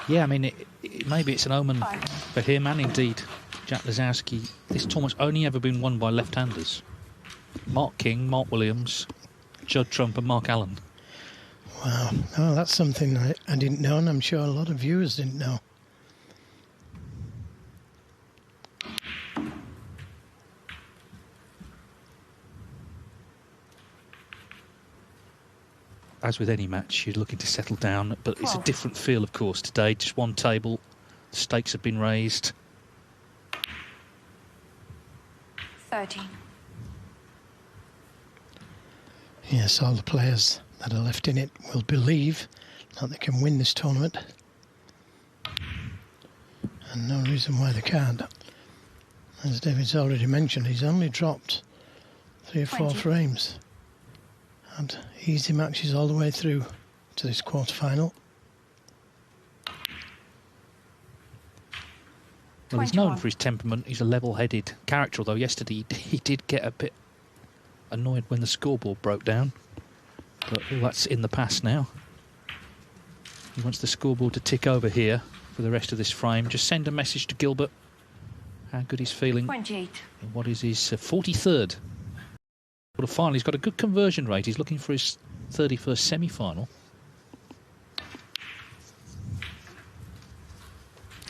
Yeah, I mean, maybe it's an omen for him, and indeed Jack Lazowski. This tournament's only ever been won by left-handers. Mark King, Mark Williams, Judd Trump and Mark Allen. Wow. Oh, that's something I didn't know, and I'm sure a lot of viewers didn't know. As with any match, you're looking to settle down, but it's a different feel, of course, today. Just one table, the stakes have been raised. 13. Yes, all the players that are left in it will believe that they can win this tournament. And no reason why they can't. As David's already mentioned, he's only dropped 3 or 4 frames. Had easy matches all the way through to this quarter-final. Well, he's known for his temperament. He's a level-headed character, although yesterday he did get a bit annoyed when the scoreboard broke down. But all that's in the past now. He wants the scoreboard to tick over here for the rest of this frame. Just send a message to Gilbert how good he's feeling. 28. In what is his 43rd. But finally, he's got a good conversion rate. He's looking for his 31st semi-final.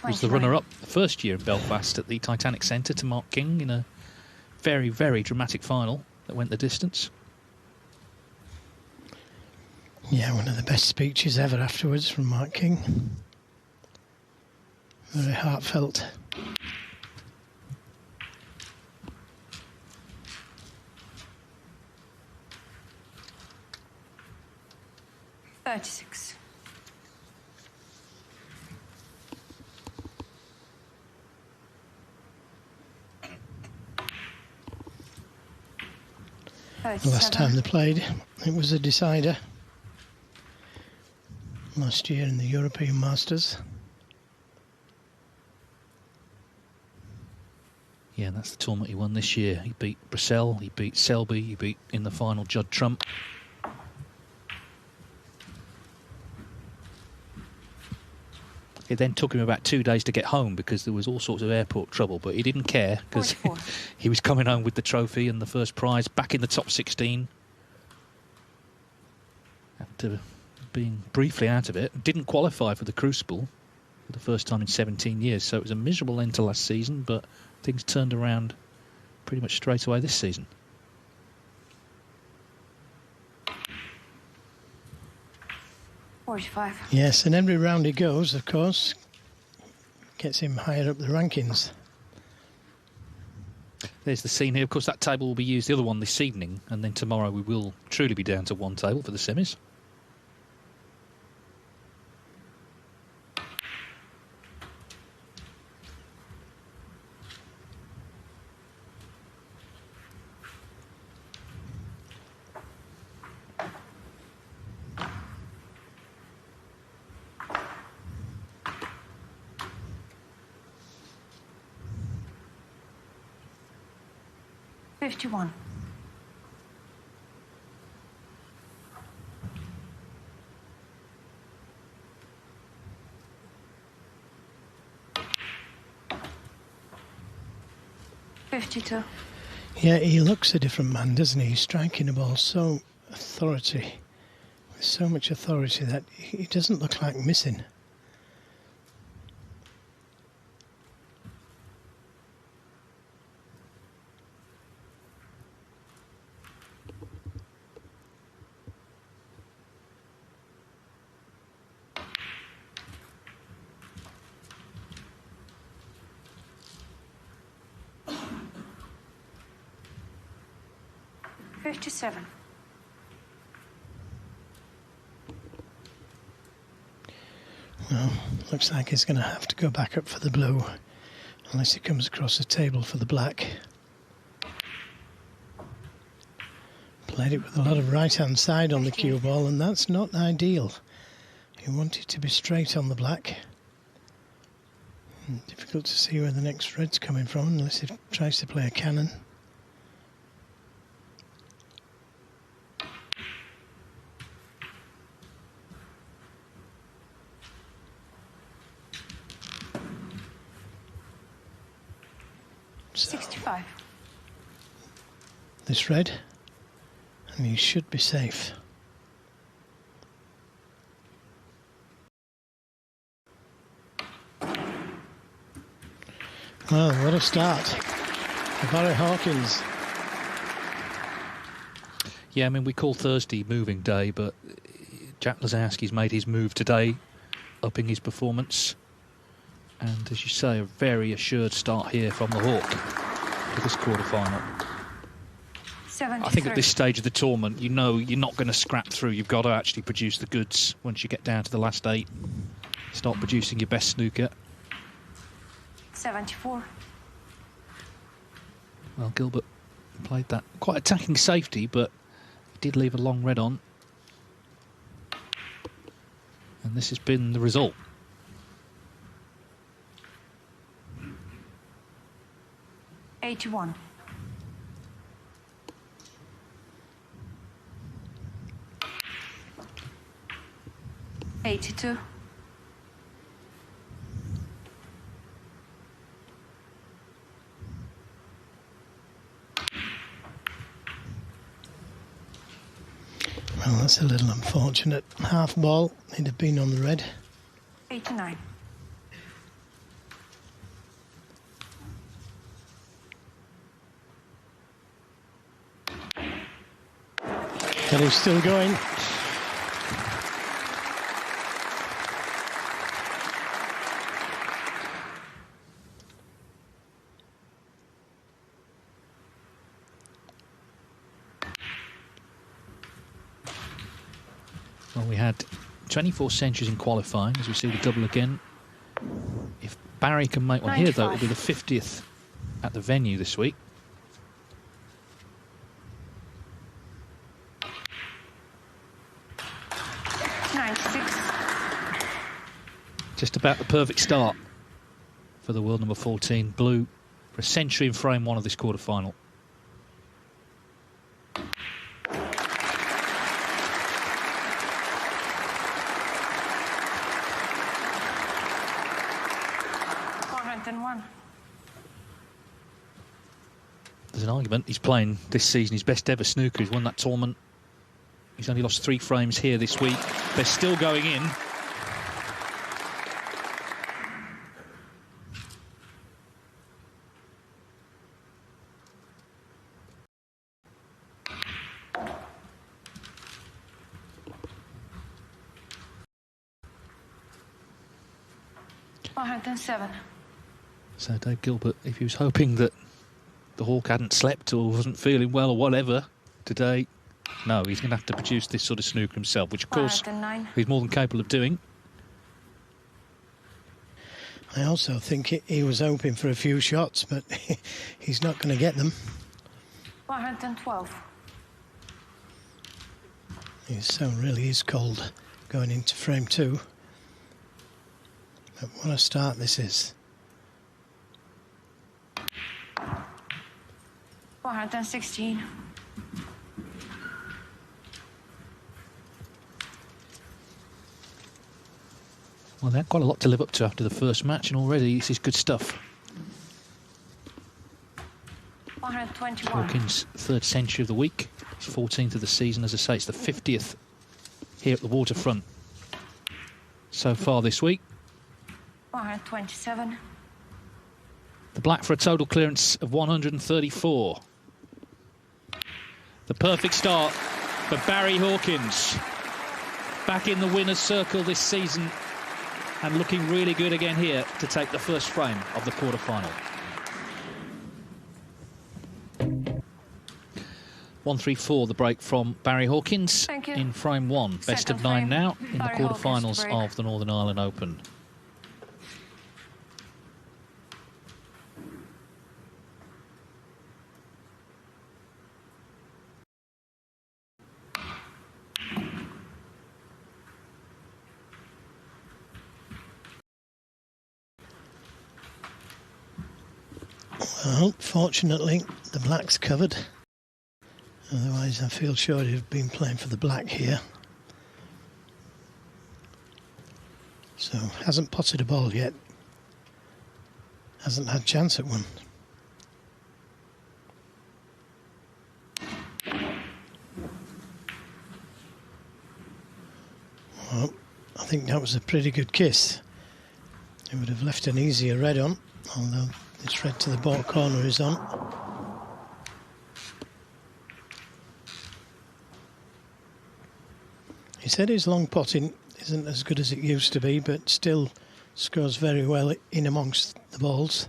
He was the runner-up the first year in Belfast at the Titanic Centre to Mark King in a very, very dramatic final that went the distance. Yeah, one of the best speeches ever afterwards from Mark King. Very heartfelt. $36. The last time they played, it was a decider. Last year in the European Masters. Yeah, that's the tournament he won this year. He beat Brissell, he beat Selby, he beat in the final Judd Trump. It then took him about 2 days to get home because there was all sorts of airport trouble, but he didn't care because he was coming home with the trophy and the first prize, back in the top 16. After being briefly out of it, didn't qualify for the Crucible for the first time in 17 years, so it was a miserable end to last season, but things turned around pretty much straight away this season. $45. Yes, and every round he goes, of course, gets him higher up the rankings. There's the scene here. Of course, that table will be used, the other one, this evening, and then tomorrow we will truly be down to one table for the semis. $51. $52. Yeah, he looks a different man, doesn't he? He's striking the ball so authority, with so much authority that he doesn't look like missing. $57. Well, looks like he's going to have to go back up for the blue, unless he comes across the table for the black. Played it with a lot of right-hand side on the cue ball, and that's not ideal. He wanted to be straight on the black. Difficult to see where the next red's coming from, unless he tries to play a cannon. So 65. this red, and you should be safe. Well, what a start for Barry Hawkins. Yeah, I mean, we call Thursday moving day, but Jack Lazowski's made his move today, upping his performance. And as you say, a very assured start here from the Hawk to this quarter-final. 73. I think at this stage of the tournament, you know you're not going to scrap through. You've got to actually produce the goods once you get down to the last 8. Start producing your best snooker. 74. Well, Gilbert played that quite attacking safety, but he did leave a long red on. And this has been the result. $81. $82. Well, that's a little unfortunate. Half ball, he'd have been on the red. 89. But he's still going. Well, we had 24 centuries in qualifying, as we see the double again. If Barry can make one here, though, it'll be the 50th at the venue this week. Just about the perfect start for the world number 14, blue, for a century in frame 1 of this quarter-final. There's an argument he's playing this season his best ever snooker. He's won that tournament. He's only lost 3 frames here this week. They're still going in. $107. So Dave Gilbert, if he was hoping that the Hawk hadn't slept or wasn't feeling well or whatever today, no, he's going to have to produce this sort of snooker himself, which of course 109. he's more than capable of doing. I also think he was hoping for a few shots, but he's not going to get them. 112. So really is cold going into frame 2. But what a start this is. 116. Well, they had quite a lot to live up to after the first match, and already this is good stuff. 121. Hawkins' 3rd century of the week. It's 14th of the season. As I say, it's the 50th here at the waterfront so far this week. 127. The black for a total clearance of 134. The perfect start for Barry Hawkins. Back in the winner's circle this season and looking really good again here to take the first frame of the quarter-final. 134, the break from Barry Hawkins in frame 1. Best of 9 now in the quarter-finals of the Northern Ireland Open. Well, fortunately, the black's covered. Otherwise, I feel sure he'd have been playing for the black here. So, hasn't potted a ball yet. Hasn't had a chance at one. think that was a pretty good kiss. It would have left an easier red on, although this red to the bottom corner is on. He said his long potting isn't as good as it used to be, but still scores very well in amongst the balls.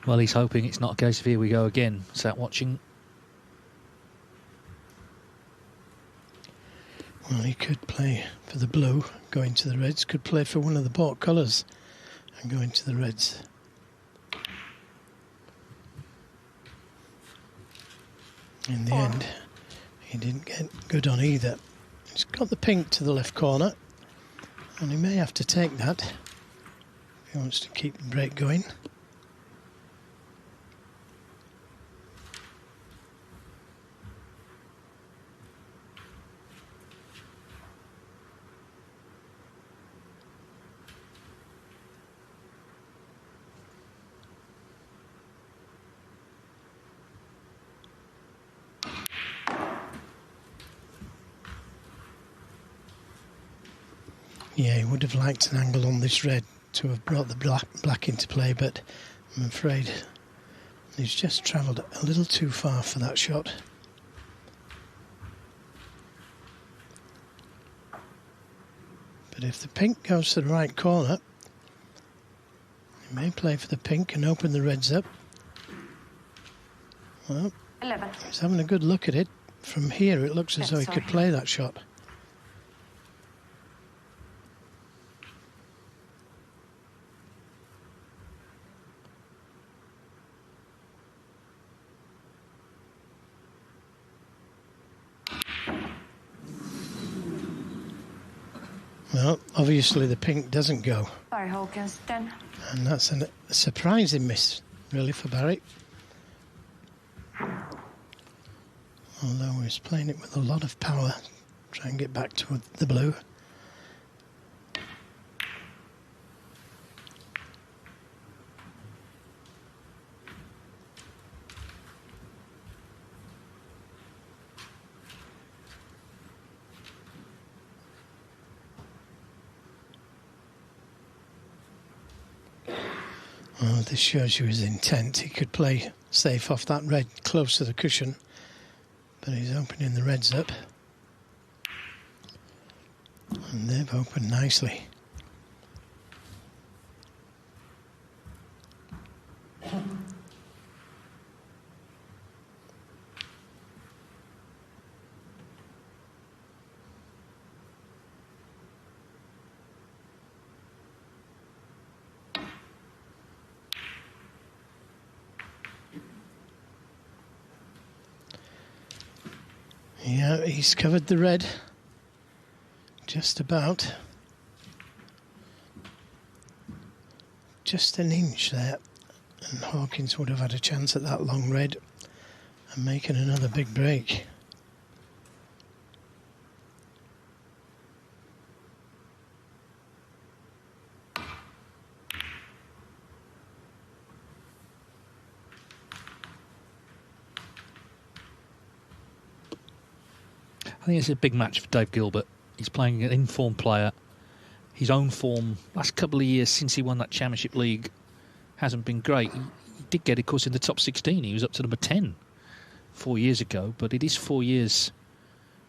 Well, he's hoping it's not a case of here we go again. Sat watching. Well, he could play for the blue, go into the reds. Could play for one of the bought colours and go into the reds. In the end, he didn't get good on either. He's got the pink to the left corner, and he may have to take that if he wants to keep the break going. Yeah, he would have liked an angle on this red to have brought the black into play, but I'm afraid he's just travelled a little too far for that shot. But if the pink goes to the right corner, he may play for the pink and open the reds up. Well, 11. he's having a good look at it. From here, it looks as though he could play that shot. Well, obviously the pink doesn't go. Sorry, Hawkins. 10. And that's a surprising miss, really, for Barry. Although he's playing it with a lot of power, try and get back to the blue. Well, this shows you his intent. He could play safe off that red close to the cushion, but he's opening the reds up. And they've opened nicely. Yeah, he's covered the red, just about. Just an inch there, and Hawkins would have had a chance at that long red and making another big break. I think it's a big match for Dave Gilbert. He's playing an in-form player. His own form, last couple of years since he won that Championship League, hasn't been great. He did get, of course, in the top 16. He was up to number 10 4 years ago, but it is 4 years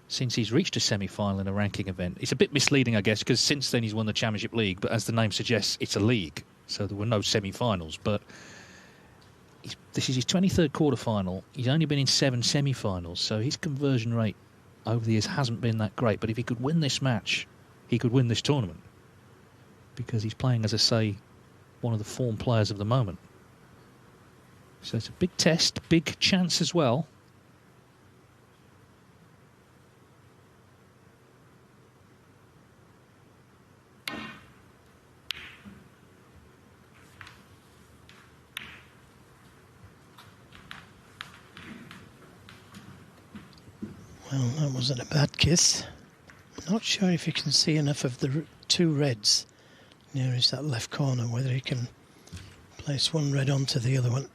since he's reached a semi-final in a ranking event. It's a bit misleading, I guess, because since then he's won the Championship League, but as the name suggests, it's a league, so there were no semi-finals. But this is his 23rd quarter-final. He's only been in 7 semi-finals, so his conversion rate over the years hasn't been that great. But if he could win this match, he could win this tournament, because he's playing, as I say, one of the form players of the moment. So it's a big test, big chance as well. Well, that wasn't a bad kiss. I'm not sure if you can see enough of the two reds nearest that left corner, whether he can place one red onto the other one.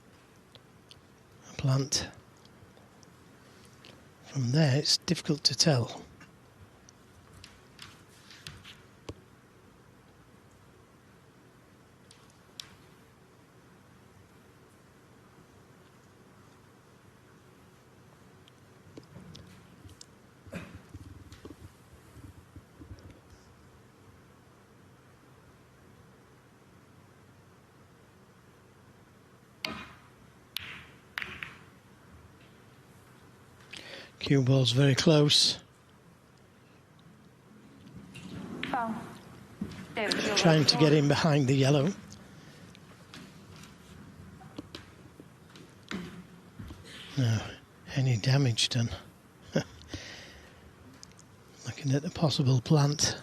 A plant. From there, it's difficult to tell. Cue ball's very close. Foul. David Gilbert. Trying to get in behind the yellow. No, any damage done. Looking at the possible plant.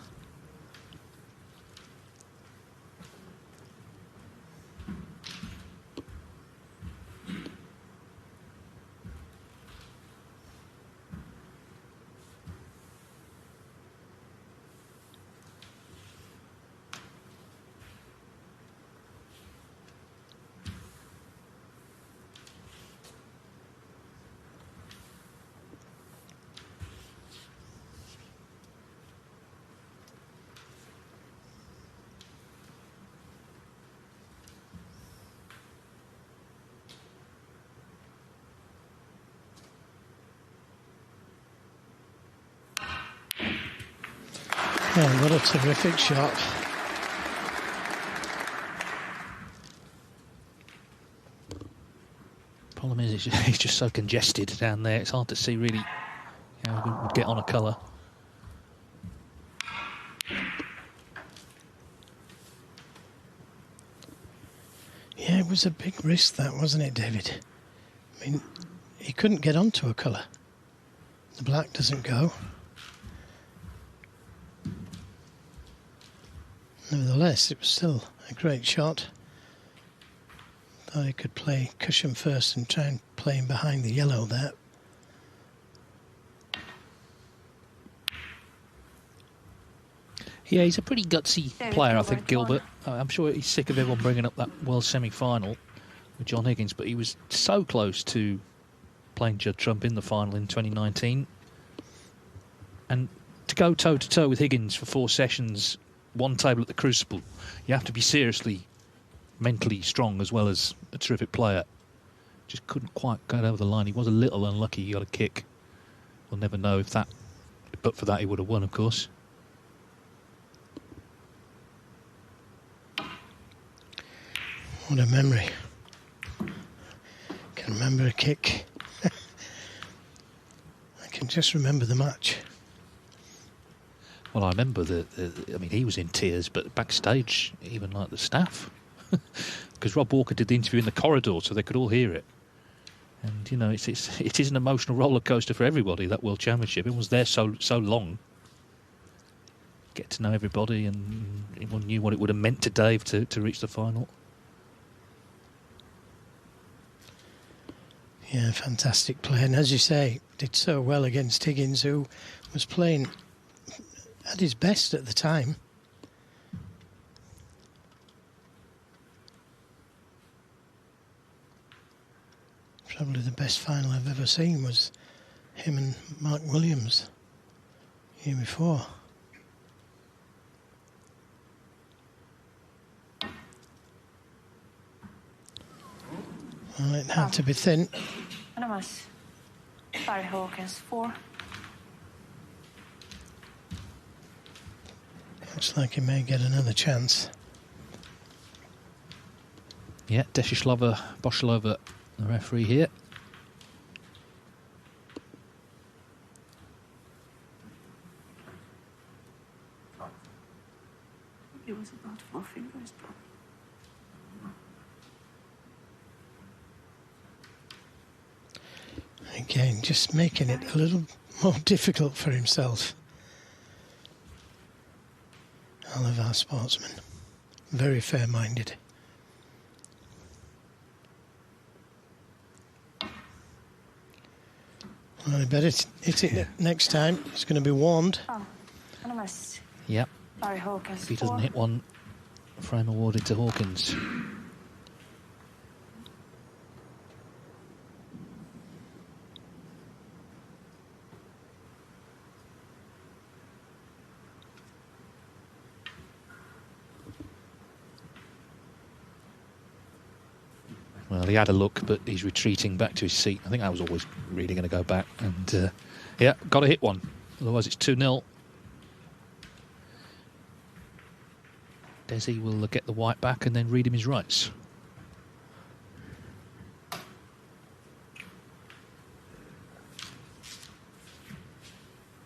Oh, what a terrific shot. Problem is, it's just so congested down there. It's hard to see really how we would get on a colour. Yeah, it was a big risk, that, wasn't it, David? I mean, he couldn't get onto a colour. The black doesn't go. Nevertheless, it was still a great shot. Thought he could play cushion first and try and play him behind the yellow there. Yeah, he's a pretty gutsy player, I think, Gilbert. Gilbert. I'm sure he's sick of everyone bringing up that World semi-final with John Higgins, but he was so close to playing Judd Trump in the final in 2019. And to go toe-to-toe with Higgins for 4 sessions, one table at the Crucible, you have to be seriously mentally strong as well as a terrific player. Just couldn't quite get over the line. He was a little unlucky. He got a kick. We'll never know if that, but for that he would have won, of course. What a memory. Can remember a kick. I can just remember the match. Well, I remember I mean, he was in tears, but backstage, even like the staff, because Rob Walker did the interview in the corridor, so they could all hear it. And you know, it is an emotional roller coaster for everybody. That World Championship, it was there so long. Get to know everybody, and everyone knew what it would have meant to Dave to reach the final. Yeah, fantastic play. And as you say, did so well against Higgins, who was playing at his best at the time. Probably the best final I've ever seen was him and Mark Williams the year before. Well, it had to be thin. Anonymous. Barry Hawkins, 4. Looks like he may get another chance. Yeah, Deshislava Boshlova, the referee here. It was about 4 fingers. Again, just making it a little more difficult for himself. All of our sportsmen, very fair-minded. Well, he better hit it next time. He's going to be warned. Oh, and a miss. Yep. Barry Hawkins. If he doesn't 4. hit one, frame awarded to Hawkins. Well, he had a look, but he's retreating back to his seat. I think that was always really going to go back. And, yeah, got to hit one. Otherwise, it's 2-0. Desi will get the white back and then read him his rights.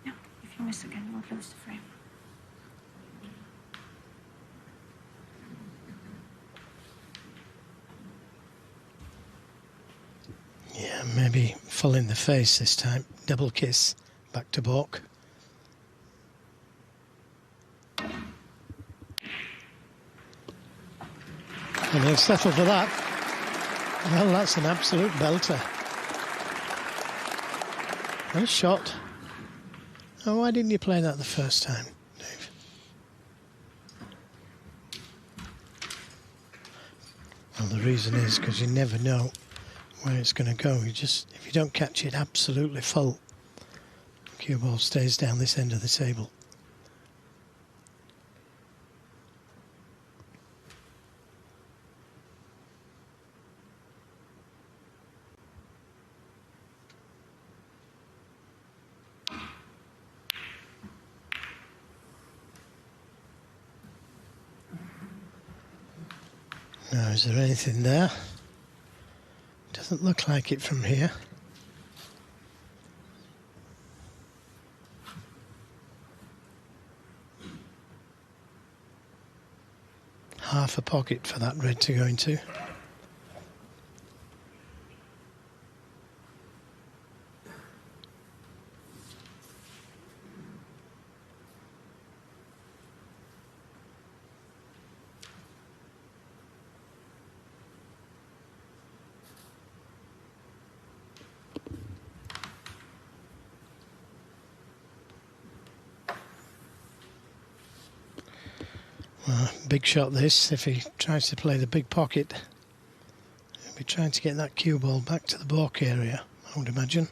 No, if you miss again, we'll lose the frame. Yeah, maybe full in the face this time. Double kiss, back to balk. And he'll settle for that. Well, that's an absolute belter. Nice shot. Oh, why didn't you play that the first time, Dave? Well, the reason is because you never know where it's going to go. If you don't catch it absolutely full, cue ball stays down this end of the table. Now, is there anything there? Doesn't look like it from here. Half a pocket for that red to go into. Big shot this. If he tries to play the big pocket, he'll be trying to get that cue ball back to the balk area, I would imagine.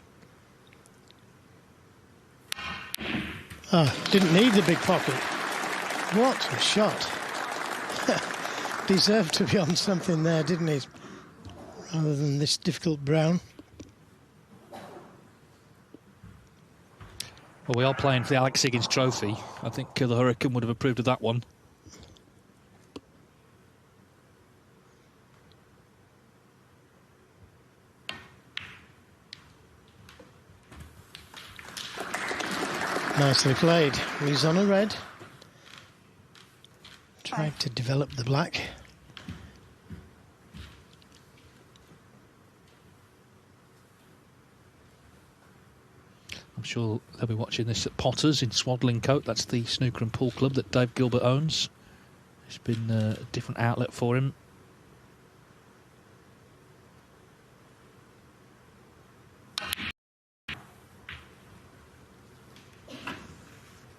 Didn't need the big pocket. What a shot. Deserved to be on something there, didn't he? Rather than this difficult brown. Well, we are playing for the Alex Higgins Trophy. I think the Hurricane would have approved of that one. Nicely played. He's on a red. Tried to develop the black. I'm sure they'll be watching this at Potter's in Swaddling Coat. That's the snooker and pool club that Dave Gilbert owns. It's been a different outlet for him.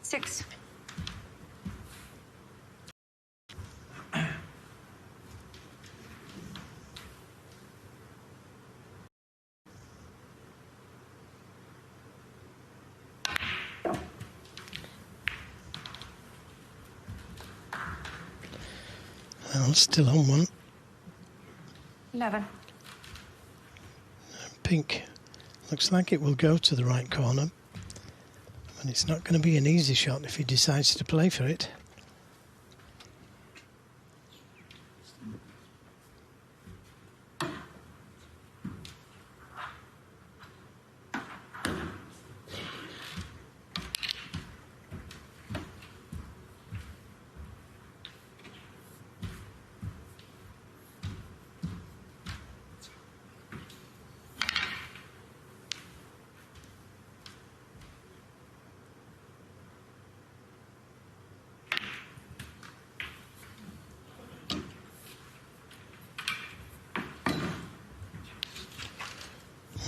Six. Well, still on one. 11. Pink looks like it will go to the right corner. And it's not going to be an easy shot if he decides to play for it.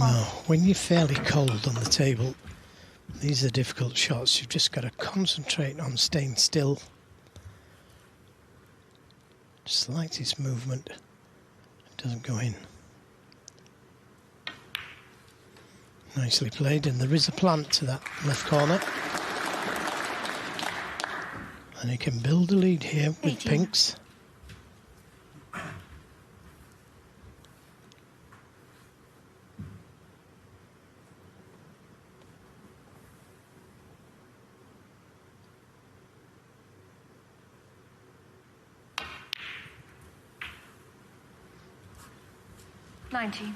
Well, when you're fairly cold on the table, these are difficult shots. You've just got to concentrate on staying still. Slightest movement, it doesn't go in. Nicely played, and there is a plant to that left corner. And he can build a lead here with 18. pinks. $19.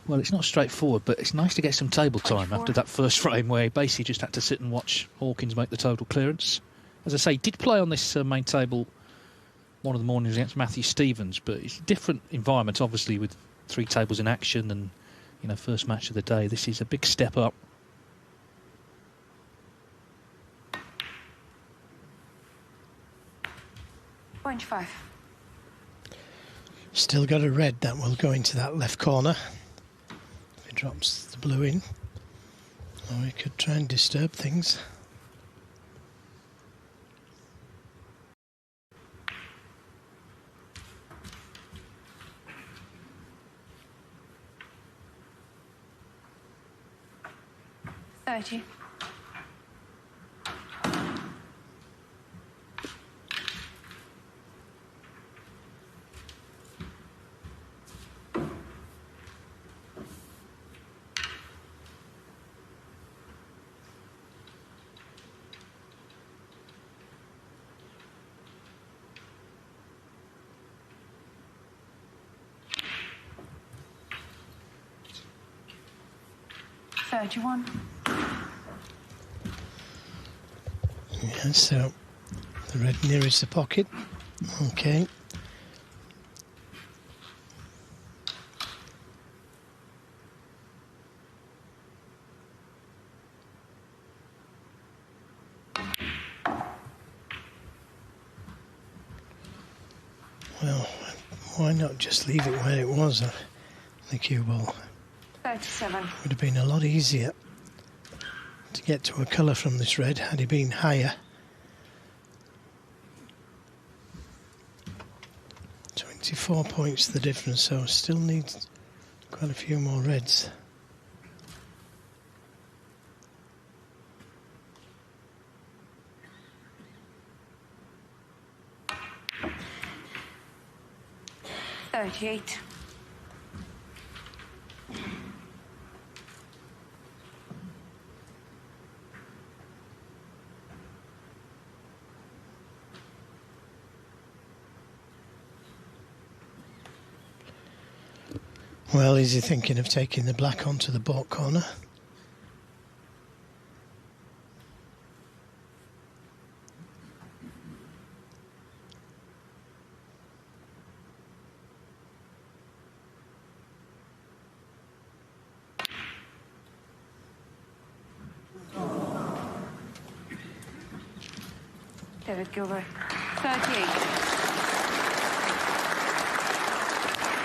Well, it's not straightforward, but it's nice to get some table time 24. after that first frame where he basically just had to sit and watch Hawkins make the total clearance. As I say, he did play on this main table one of the mornings against Matthew Stevens, but it's a different environment, obviously, with 3 tables in action and, you know, first match of the day. This is a big step up. $5. Still got a red that will go into that left corner. If he drops the blue in. Or he could try and disturb things. $30. $31. Yeah, so the red nearest the pocket. Okay. Well, why not just leave it where it was, the cue ball? 37. Would have been a lot easier to get to a colour from this red had he been higher. 24 points the difference, so still needs quite a few more reds. $38. Well, is he thinking of taking the black onto the baulk corner? David Gilbert. 38.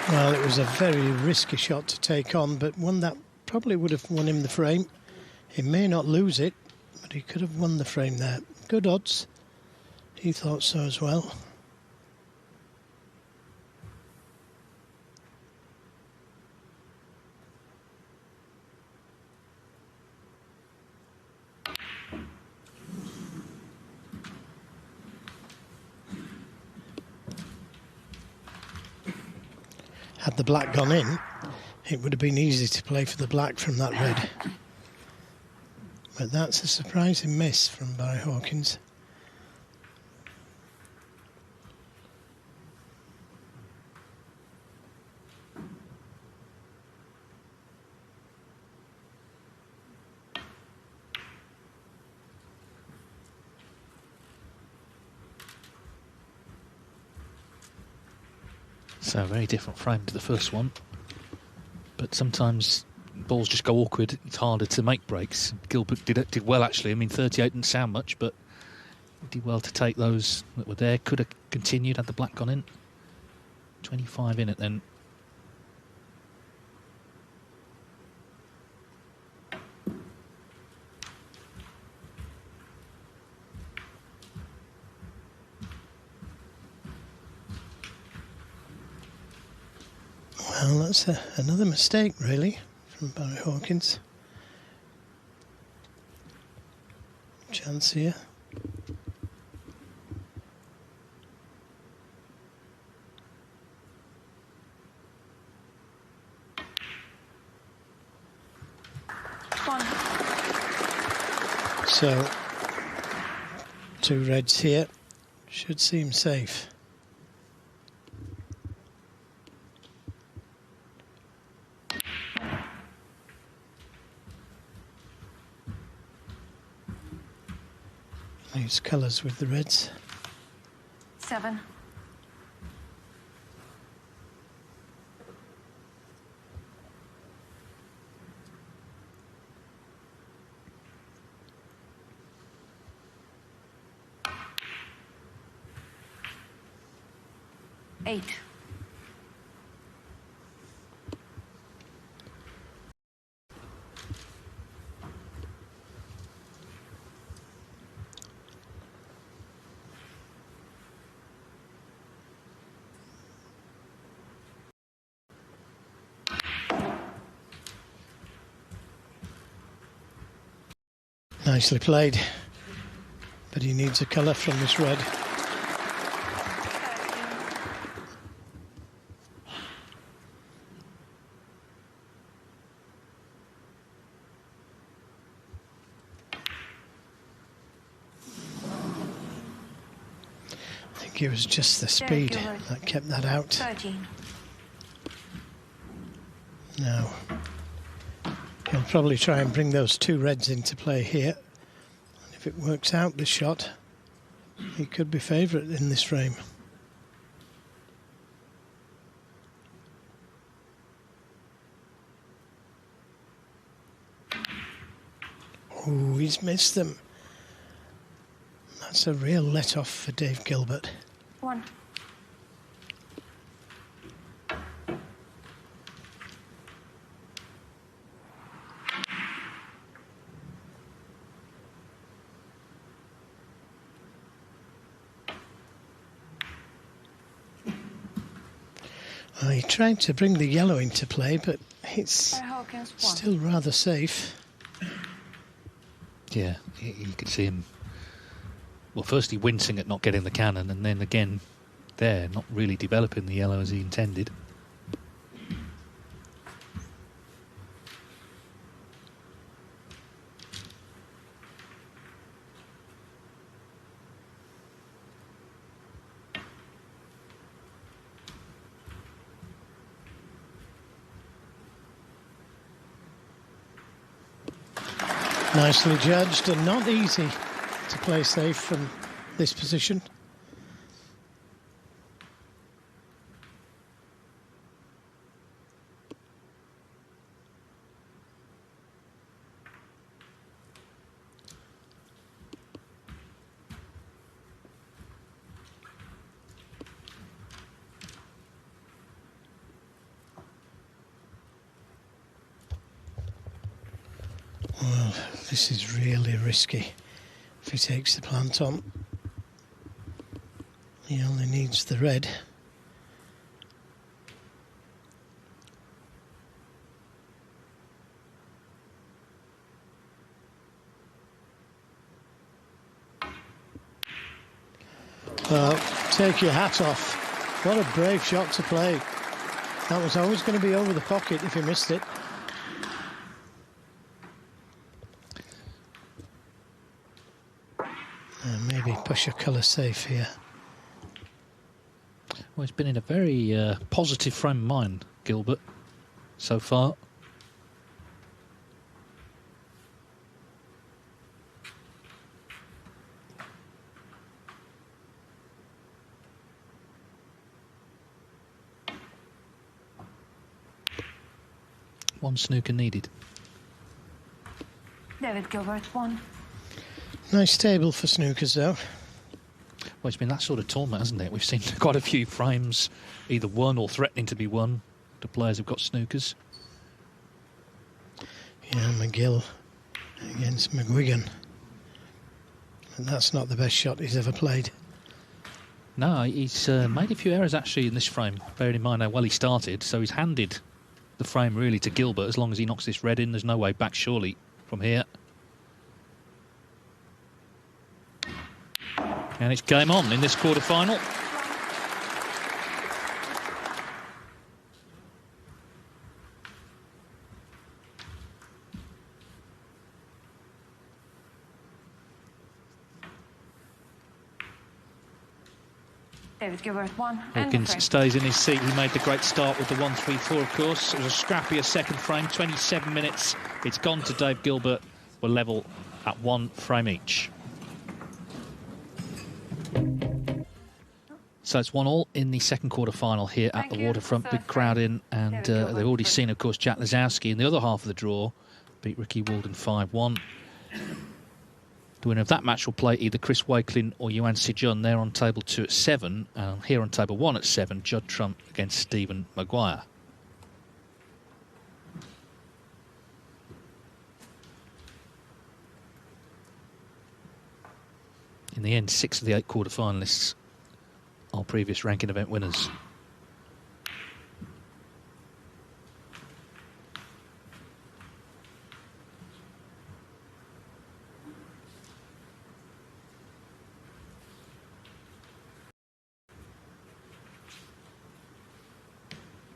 Well, it was a very risky shot to take on, but one that probably would have won him the frame. He may not lose it, but he could have won the frame there. Good odds. He thought so as well. Had the black gone in, it would have been easy to play for the black from that red. But that's a surprising miss from Barry Hawkins. So a very different frame to the first one. But sometimes balls just go awkward. It's harder to make breaks. Gilbert did well, actually. I mean, 38 didn't sound much, but he did well to take those that were there. Could have continued had the black gone in. 25 in it then. Well, that's another mistake, really, from Barry Hawkins. Chance here. One. So, 2 reds here should seem safe. Use colours with the reds. 7. Eight. Nicely played, but he needs a colour from this red. I think it was just the speed that kept that out. 13. Now, he'll probably try and bring those 2 reds into play here. And if it works out, this shot, he could be favourite in this frame. Oh, he's missed them. That's a real let-off for Dave Gilbert. 1. He tried to bring the yellow into play, but it's Hawkins, 1. still rather safe. Yeah, you could see him. Well, firstly wincing at not getting the cannon, and then again there, not really developing the yellow as he intended. Nicely judged and not easy to play safe from this position. Well, this is really risky if he takes the plant on. He only needs the red. Well, take your hat off. What a brave shot to play. That was always going to be over the pocket if he missed it. Maybe push a colour safe here. Well, he's been in a very positive frame of mind, Gilbert, so far. One snooker needed. David Gilbert, 1. Nice table for snookers, though. Well, it's been that sort of tournament, hasn't it? We've seen quite a few frames either won or threatening to be won. The players have got snookers. Yeah, McGill against McGuigan. And that's not the best shot he's ever played. No, he's made a few errors actually in this frame, bearing in mind how well he started. So he's handed the frame really to Gilbert. As long as he knocks this red in, there's no way back surely from here. And it's game on in this quarter-final. David Gilbert, 1. Hawkins stays in his seat. He made the great start with the 1-3-4, of course. It was a scrappier second frame, 27 minutes. It's gone to Dave Gilbert. We're level at 1 frame each. So it's 1-1 in the second quarter-final here at the Waterfront. Big crowd in, and they've already seen, of course, Jack Lazowski in the other half of the draw beat Ricky Walden 5-1. The winner of that match will play either Chris Wakelin or Yuan Sijun. They're on table 2 at 7, and here on table 1 at 7, Judd Trump against Stephen Maguire. In the end, 6 of the 8 quarter-finalists are previous ranking event winners.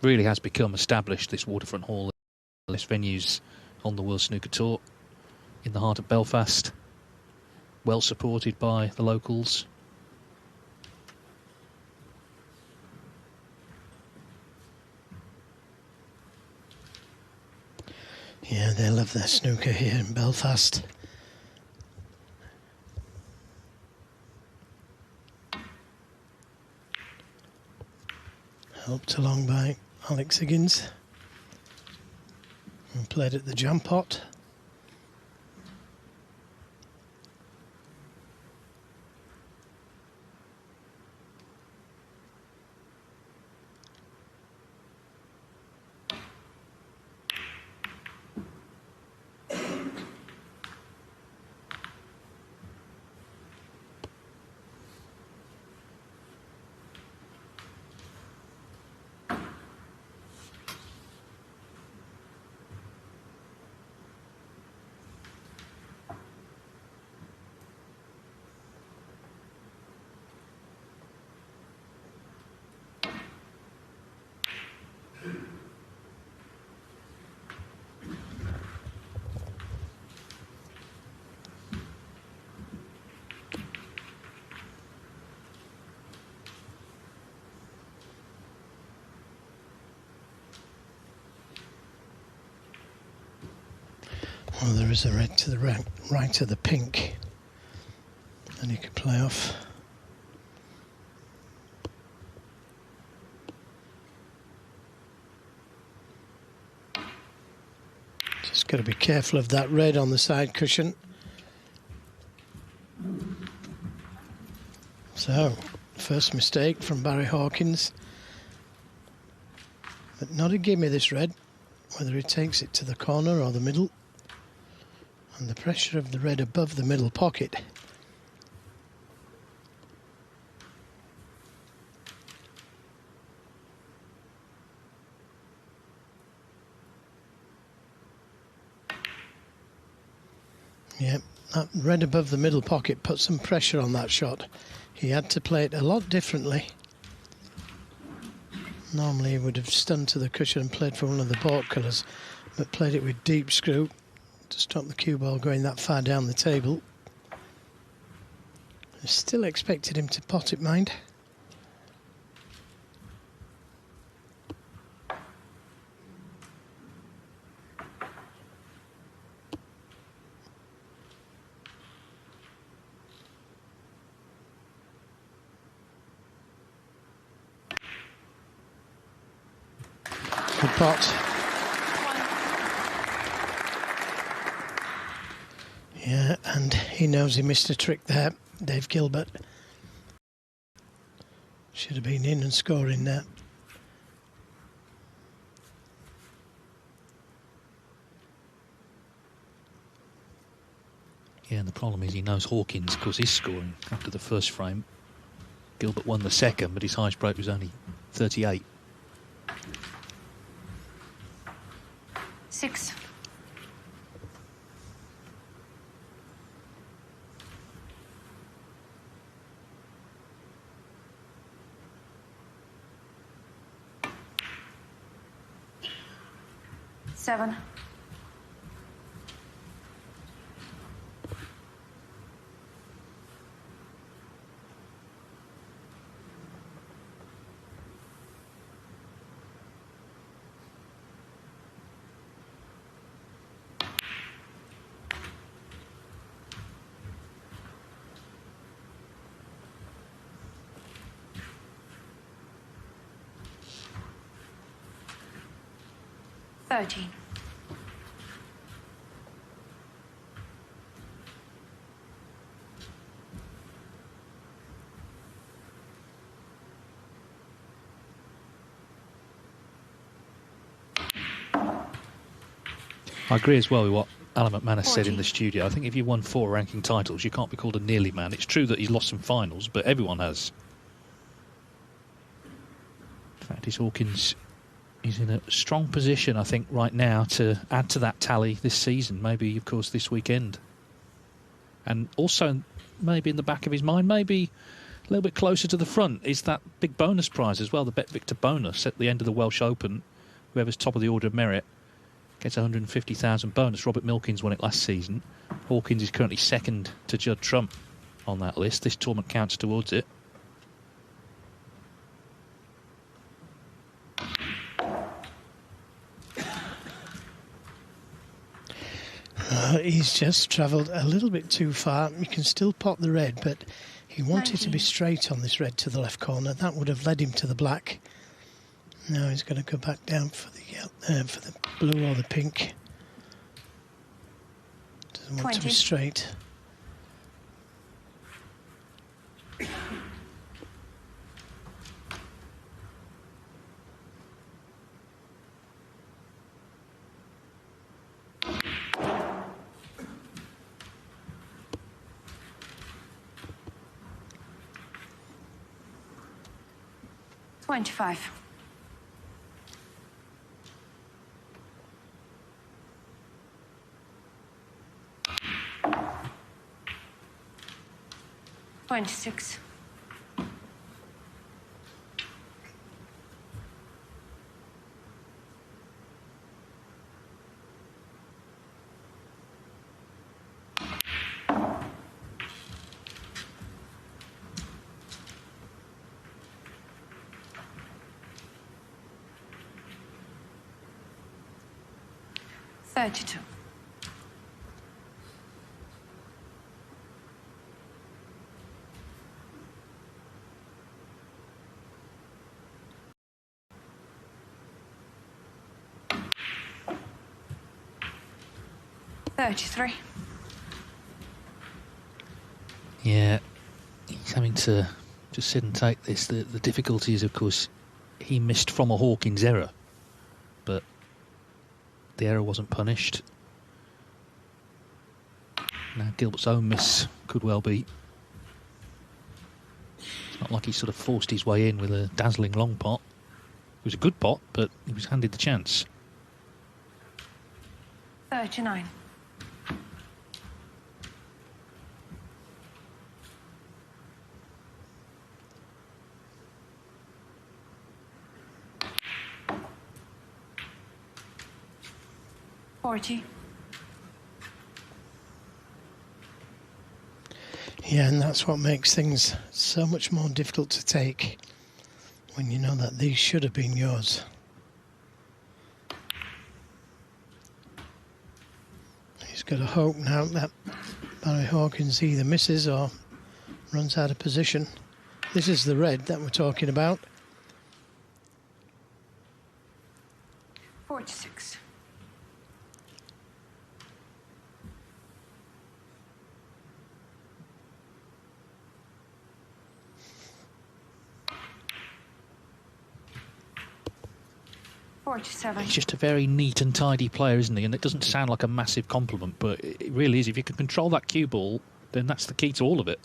Really has become established, this Waterfront Hall, this venues on the World Snooker Tour in the heart of Belfast, well supported by the locals. Yeah, they love their snooker here in Belfast. Helped along by Alex Higgins, who played at the Jam Pot. Well, there is a red to the right of the pink, and you can play off. Just got to be careful of that red on the side cushion. So, first mistake from Barry Hawkins. But not a gimme, this red, whether he takes it to the corner or the middle. And the pressure of the red above the middle pocket. Yep, that red above the middle pocket put some pressure on that shot. He had to play it a lot differently. Normally he would have stunned to the cushion and played for one of the baulk colours, but played it with deep screw to stop the cue ball going that far down the table. I still expected him to pot it, mind. Good pot. Yeah, and he knows he missed a trick there, Dave Gilbert. Should have been in and scoring there. Yeah, and the problem is he knows Hawkins, of course, is scoring after the first frame. Gilbert won the second, but his highest break was only 38. 6. Seven. $13. I agree as well with what Alan McManus said in 14. the studio. I think if you won 4 ranking titles, you can't be called a nearly man. It's true that he's lost some finals, but everyone has. In fact, his Hawkins is in a strong position, I think, right now to add to that tally this season. Maybe, of course, this weekend. And also, maybe in the back of his mind, maybe a little bit closer to the front, is that big bonus prize as well, the Bet Victor bonus at the end of the Welsh Open. Whoever's top of the order of merit gets 150,000 bonus. Robert Milkins won it last season. Hawkins is currently second to Judd Trump on that list. This tournament counts towards it. He's just travelled a little bit too far. You can still pot the red, but he wanted to be 19. straight on this red to the left corner. That would have led him to the black. Now he's going to go back down for the blue or the pink. Doesn't want to be 20. straight. $25. $26. $32. $33. Yeah, he's having to just sit and take this. The difficulty is, of course, he missed from a Hawkins error, but the error wasn't punished. Now Gilbert's own miss could well be. It's not like he sort of forced his way in with a dazzling long pot. It was a good pot, but he was handed the chance. 39. $40. Yeah, and that's what makes things so much more difficult to take when you know that these should have been yours. He's got to hope now that Barry Hawkins either misses or runs out of position. This is the red that we're talking about. 46. 47. He's just a very neat and tidy player, isn't he? And it doesn't sound like a massive compliment, but it really is. If you can control that cue ball, then that's the key to all of it.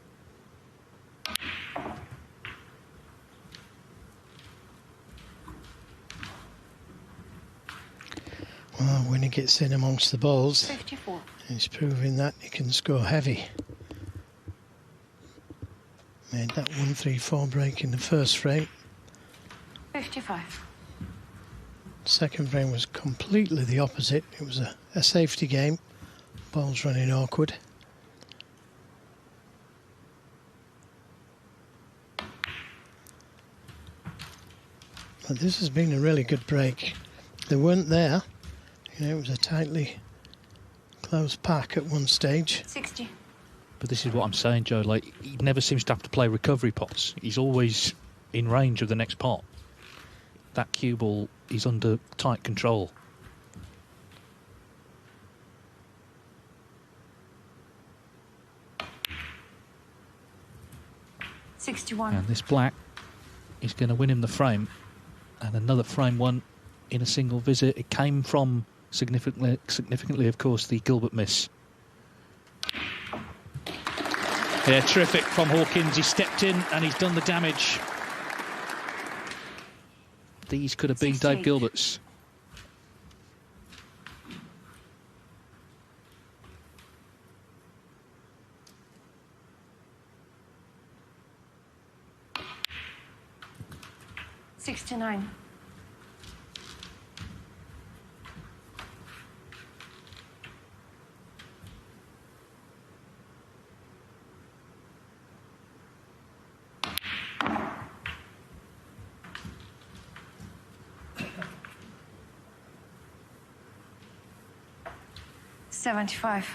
Well, when he gets in amongst the balls, 54. he's proving that he can score heavy. Made that 1-3-4 break in the first frame. 55. Second frame was completely the opposite. It was a safety game. Balls running awkward. But this has been a really good break. They weren't there. You know, it was a tightly closed pack at one stage. 60. But this is what I'm saying, Joe. Like, he never seems to have to play recovery pots. He's always in range of the next pot. That cue ball is under tight control. And this black is going to win him the frame. And another frame won in a single visit. It came from significantly, of course, the Gilbert miss. Yeah, terrific from Hawkins. He stepped in and he's done the damage. These could have been 68. Dave Gilbert's. $69. $75.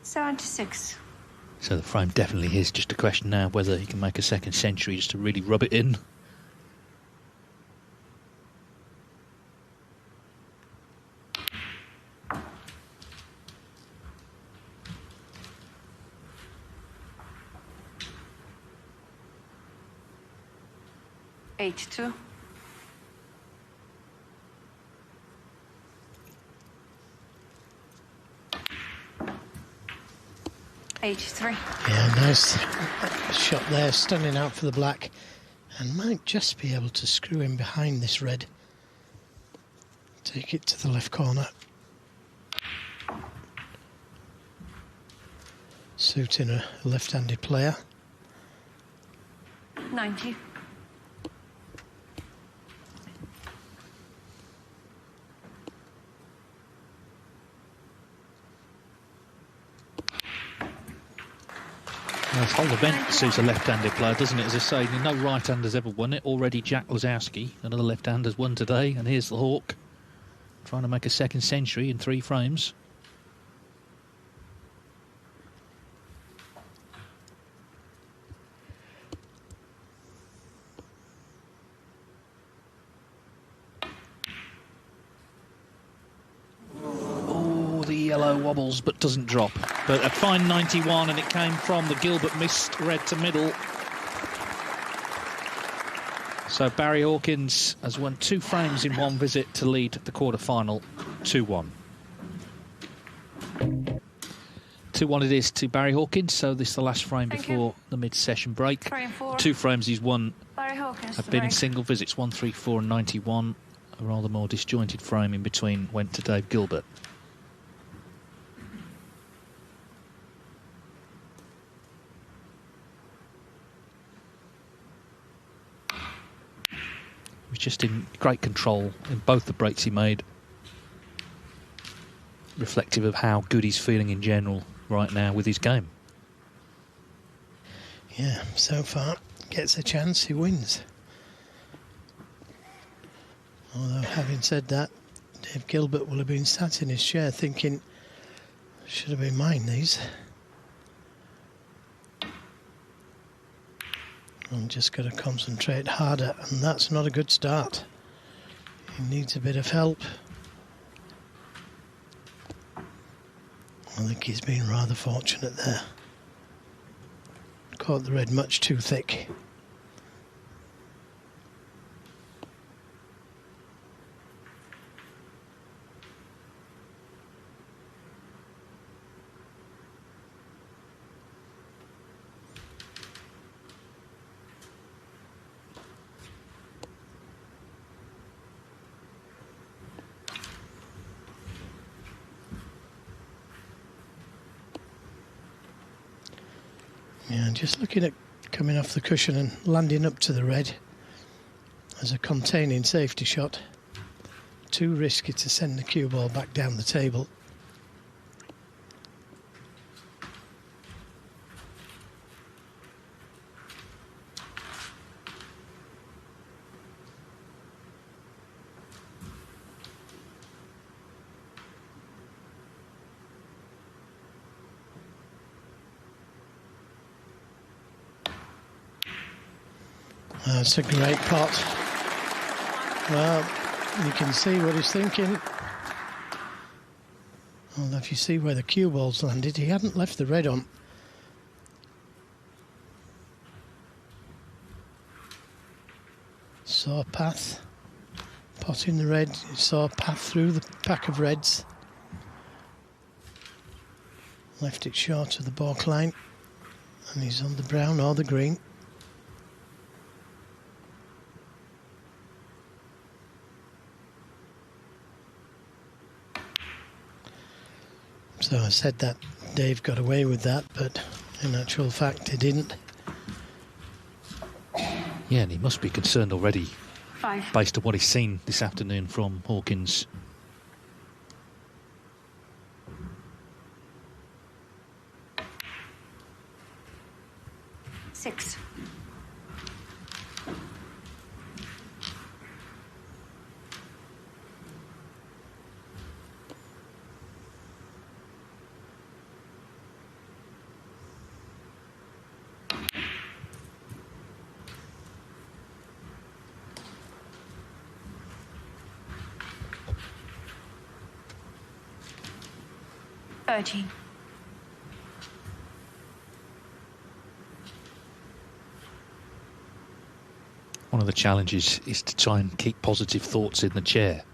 $76. So the frame definitely is. Just a question now whether he can make a second century just to really rub it in. $82. $83. Yeah, nice shot there, stunning out for the black, and might just be able to screw him behind this red. Take it to the left corner. Suiting a left-handed player. 90. This whole event suits a left-handed player, doesn't it? As I say, no right-hander's ever won it. Already Jack Lazowski, another left-hander's won today, and here's the Hawk, trying to make a second century in 3 frames. Yellow wobbles but doesn't drop. But a fine 91, and it came from the Gilbert missed red to middle. So Barry Hawkins has won 2 frames in 1 visit to lead the quarter-final 2-1. 2-1 it is to Barry Hawkins, so this is the last frame before the mid-session break. 3 and 4. 2 frames he's won Barry Hawkins have been in single visits, 1, 3, 4 and 91. A rather more disjointed frame in between went to Dave Gilbert. Was just in great control in both the breaks he made. Reflective of how good he's feeling in general right now with his game. Yeah, so far, gets a chance, he wins. Although, having said that, Dave Gilbert will have been sat in his chair thinking, should have been mine, these. I'm just got to concentrate harder, and that's not a good start. He needs a bit of help. I think he's been rather fortunate there. Caught the red much too thick. Yeah, just looking at coming off the cushion and landing up to the red as a containing safety shot. Too risky to send the cue ball back down the table. That's a great pot. Well, you can see what he's thinking. Well, if you see where the cue ball's landed, he hadn't left the red on. Saw a path. Pot in the red, saw a path through the pack of reds. Left it short of the baulk line. And he's on the brown or the green. So I said that Dave got away with that, but in actual fact he didn't. Yeah, and he must be concerned already 5. based on what he's seen this afternoon from Hawkins. Six. Thirteen. One of the challenges is to try and keep positive thoughts in the chair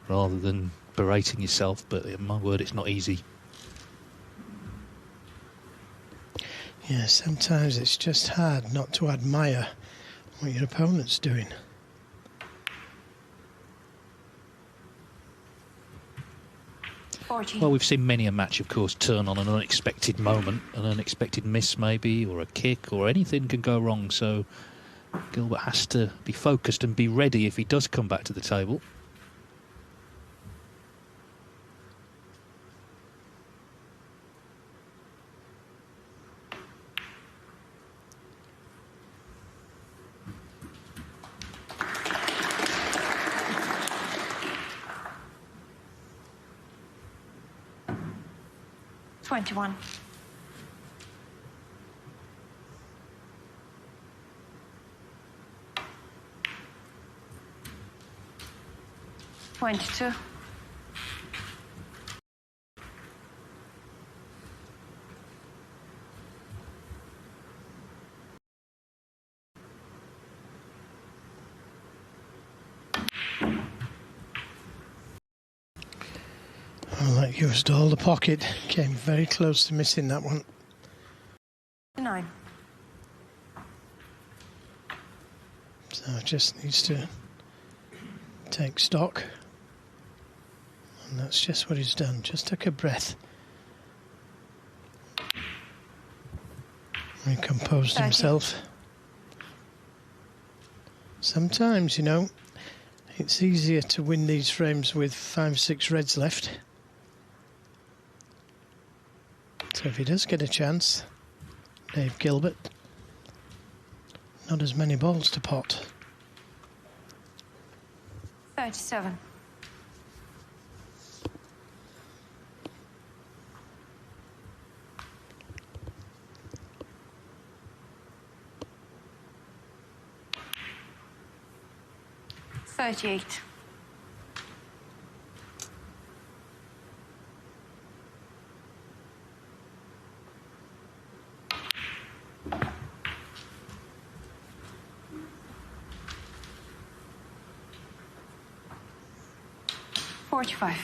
rather than berating yourself, but in my word, it's not easy. Yeah, sometimes it's just hard not to admire what your opponent's doing. Well, we've seen many a match, of course, turn on an unexpected moment, an unexpected miss maybe, or a kick, or anything can go wrong. So Gilbert has to be focused and be ready if he does come back to the table. Twenty-one. Twenty-two. Well, that used all the pocket. Came very close to missing that one. 9. So just needs to take stock. And that's just what he's done. Just took a breath. Recomposed himself. Sometimes, you know, it's easier to win these frames with 5, 6 reds left. So if he does get a chance, Dave Gilbert, not as many balls to pot. 37. $38. 45.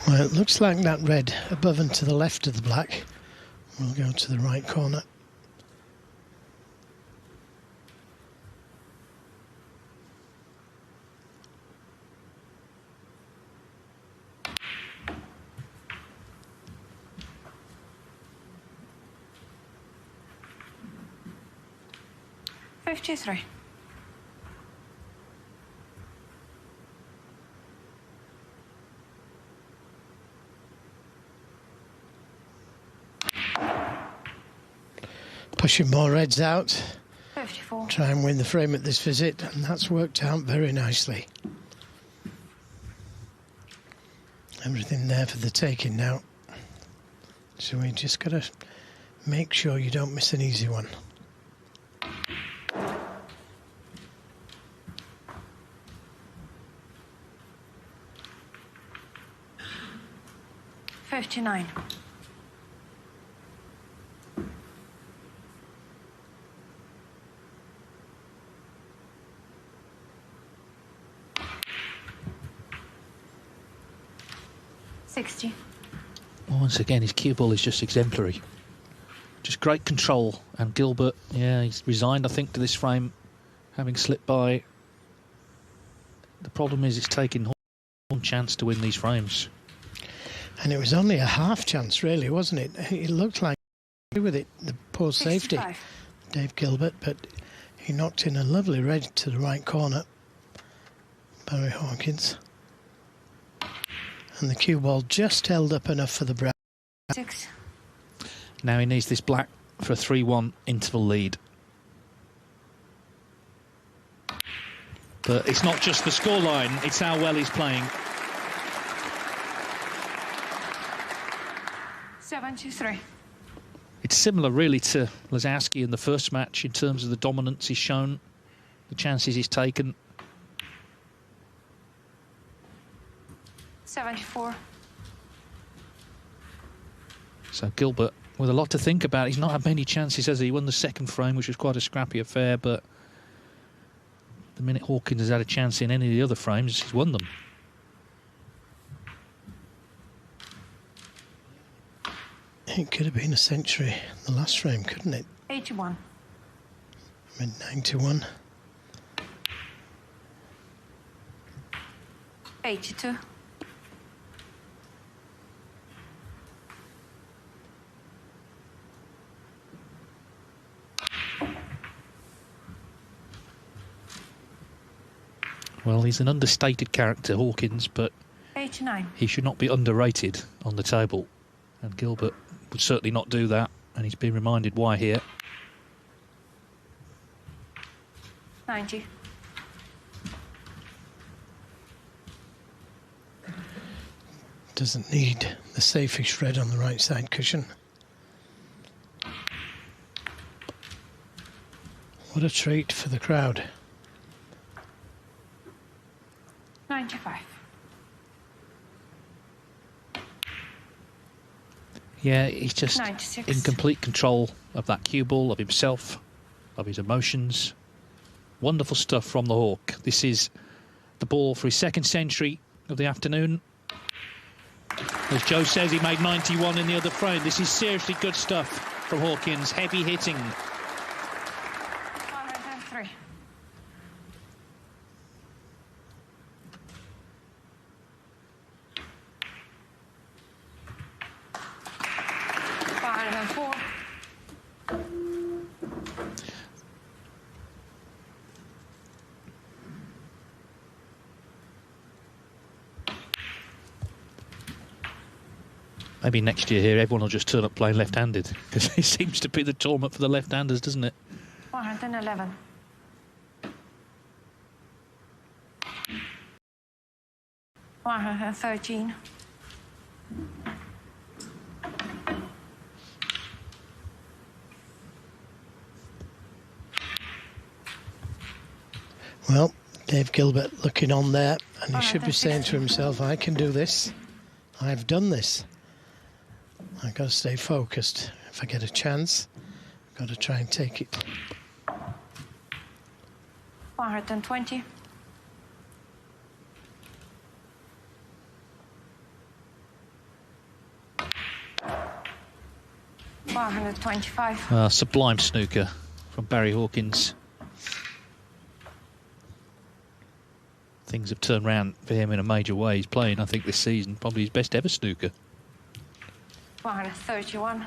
Well, it looks like that red above and to the left of the black will go to the right corner. $53. Pushing more reds out. 54. Try and win the frame at this visit, and that's worked out very nicely. Everything there for the taking now. So we just got to make sure you don't miss an easy one. $59. $60. Once again, his cue ball is just exemplary. Just great control. And Gilbert, yeah, he's resigned, I think, to this frame, having slipped by. The problem is it's taking one chance to win these frames. And it was only a half chance, really, wasn't it? It looked like with it, the poor safety, 65. Dave Gilbert, but he knocked in a lovely red to the right corner. Barry Hawkins. And the cue ball just held up enough for the brown. 6. Now he needs this black for a 3-1 interval lead. But it's not just the scoreline, it's how well he's playing. 73. It's similar, really, to Lazowski in the first match in terms of the dominance he's shown, the chances he's taken. 74. So Gilbert, with a lot to think about, he's not had many chances, has he? He won the second frame, which was quite a scrappy affair, but the minute Hawkins has had a chance in any of the other frames, he's won them. It could have been a century, the last frame, couldn't it? 81. Mid-91. 82. Well, he's an understated character, Hawkins, but 89. he should not be underrated on the table. And Gilbert would certainly not do that, and he's been reminded why here. 90. Doesn't need the safest red on the right side cushion. What a treat for the crowd. 95. Yeah, he's just 96. in complete control of that cue ball, of himself, of his emotions. Wonderful stuff from the Hawk. This is the ball for his second century of the afternoon. As Joe says, he made 91 in the other frame. This is seriously good stuff from Hawkins. Heavy hitting. 103. Maybe next year here everyone will just turn up playing left-handed, because it seems to be the tournament for the left-handers, doesn't it? 111. 113. Well, Dave Gilbert looking on there, and he should be saying to himself, I can do this. I've done this. I've got to stay focused. If I get a chance, I've got to try and take it. 120. 125. Sublime snooker from Barry Hawkins. Things have turned round for him in a major way. He's playing, I think, this season probably his best ever snooker. 131.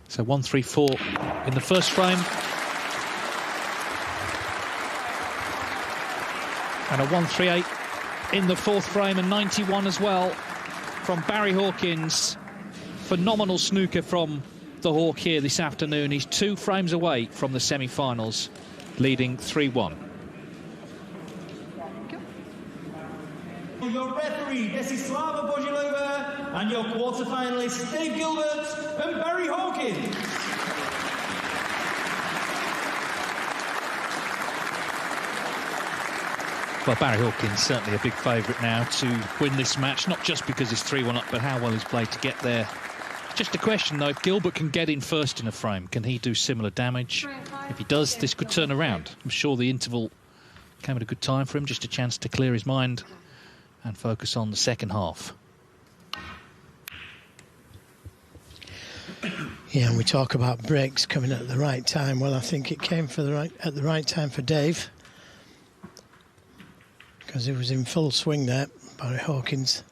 So 134 in the first frame. And a 138 in the fourth frame, and 91 as well from Barry Hawkins. Phenomenal snooker from the Hawk here this afternoon. He's 2 frames away from the semi-finals, leading 3-1. Your referee, this is Slava Bojilova, and your quarter-finalists, Dave Gilbert and Barry Hawkins. Well, Barry Hawkins certainly a big favourite now to win this match, not just because he's 3-1 up, but how well he's played to get there. Just a question, though, if Gilbert can get in first in a frame, can he do similar damage? If he does, this could turn around. I'm sure the interval came at a good time for him, just a chance to clear his mind and focus on the second half. Yeah, and we talk about breaks coming at the right time. Well, I think it came at the right time for Dave, because he was in full swing there. Barry Hawkins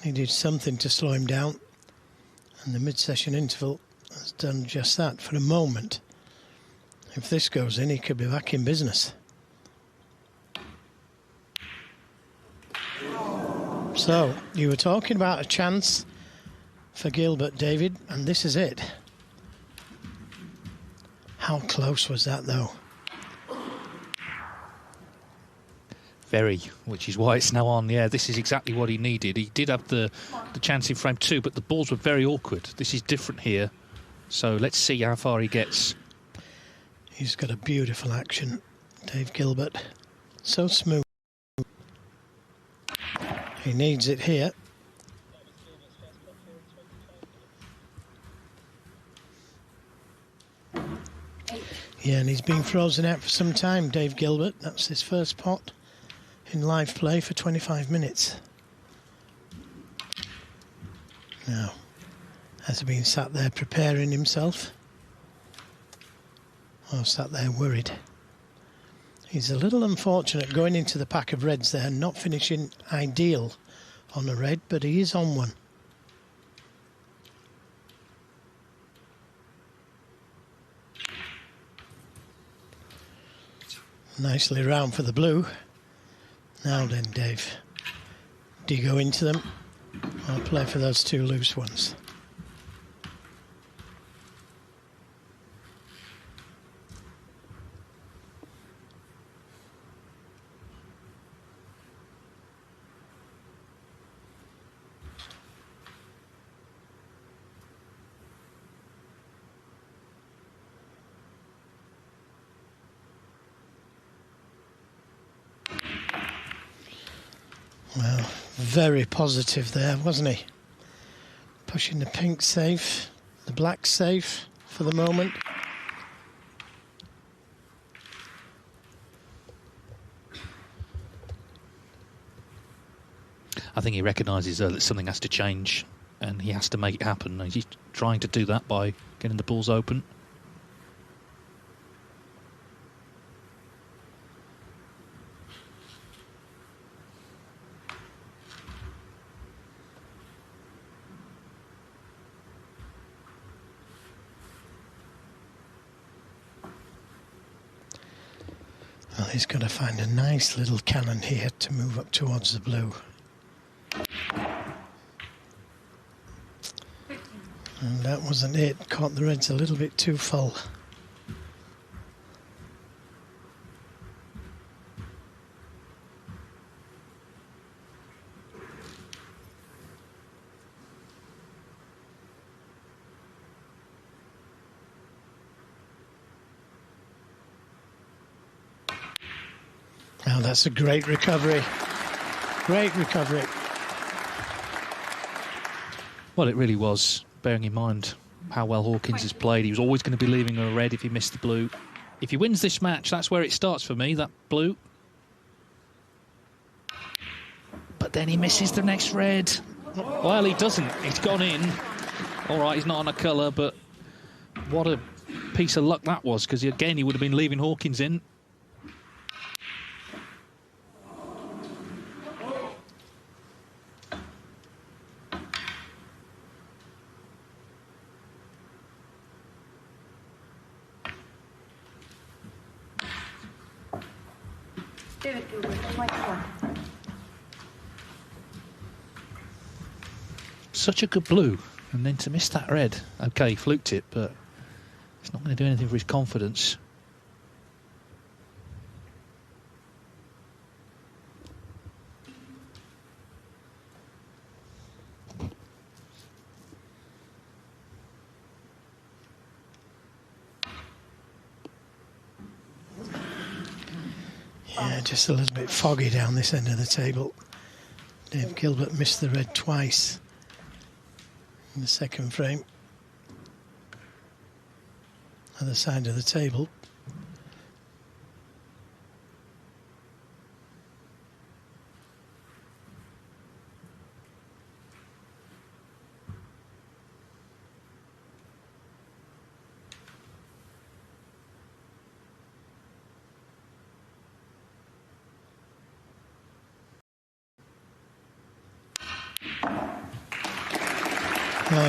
needed something to slow him down, and the mid-session interval has done just that for a moment. If this goes in, he could be back in business. So, you were talking about a chance for Gilbert, David, and this is it. How close was that, though? Very, which is why it's now on. Yeah, this is exactly what he needed. He did have the chance in frame 2, but the balls were very awkward. This is different here. So let's see how far he gets. He's got a beautiful action, Dave Gilbert. So smooth. He needs it here. Yeah, and he's been frozen out for some time, Dave Gilbert. That's his first pot in live play for 25 minutes. Now, has he been sat there preparing himself? Or sat there worried? He's a little unfortunate going into the pack of reds there, not finishing ideal on a red, but he is on one. Nicely round for the blue. Now then, Dave, do you go into them? I'll play for those 2 loose ones. Well, very positive there, wasn't he? Pushing the pink safe, the black safe for the moment. I think he recognises that something has to change and he has to make it happen. He's trying to do that by getting the balls open. Well, he's got to find a nice little cannon here to move up towards the blue. And that wasn't it. Caught the reds a little bit too full. Now that's a great recovery. Great recovery. Well, it really was, bearing in mind how well Hawkins has played. He was always going to be leaving a red if he missed the blue. If he wins this match, that's where it starts for me, that blue. But then he misses the next red. Well, he doesn't. It's gone in. All right, he's not on a colour, but what a piece of luck that was, because again, he would have been leaving Hawkins in. Gilbert, white one. Such a good blue, and then to miss that red. Okay, he fluked it, but it's not going to do anything for his confidence. Yeah, just a little bit foggy down this end of the table. Dave Gilbert missed the red twice in the second frame. Other side of the table.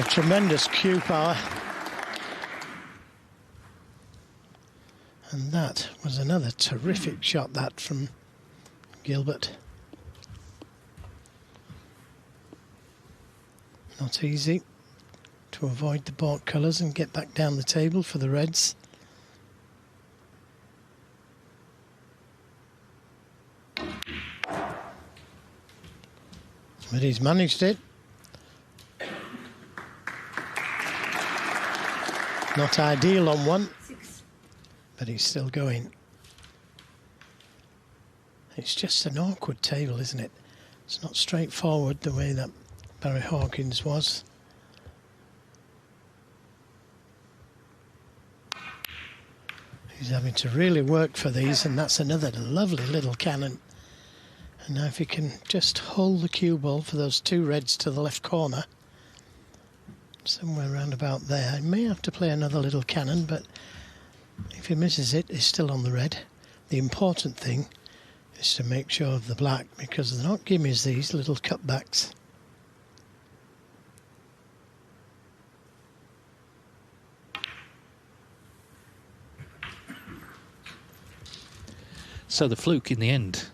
Tremendous cue power. And that was another terrific shot, that from Gilbert. Not easy to avoid the baulk colours and get back down the table for the reds. But he's managed it. Not ideal on one, but he's still going. It's just an awkward table, isn't it? It's not straightforward the way that Barry Hawkins was. He's having to really work for these, and that's another lovely little cannon. And now if he can just hold the cue ball for those two reds to the left corner, somewhere around about there. He may have to play another little cannon, but if he misses it, he's still on the red. The important thing is to make sure of the black, because they're not gimmies, these little cutbacks. So the fluke in the end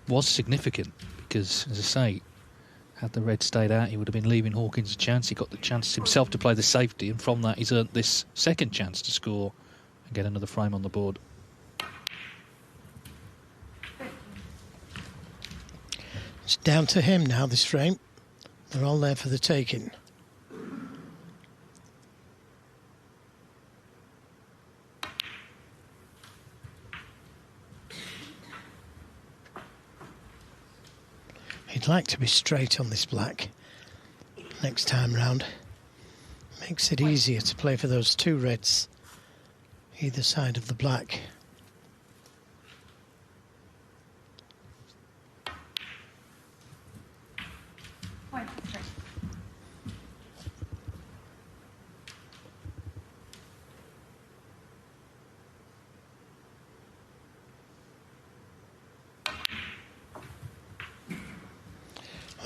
was significant, because, as I say, had the red stayed out, he would have been leaving Hawkins a chance. He got the chance himself to play the safety, and from that he's earned this second chance to score and get another frame on the board. It's down to him now, this frame. They're all there for the taking. He'd like to be straight on this black next time round. Makes it easier to play for those two reds either side of the black.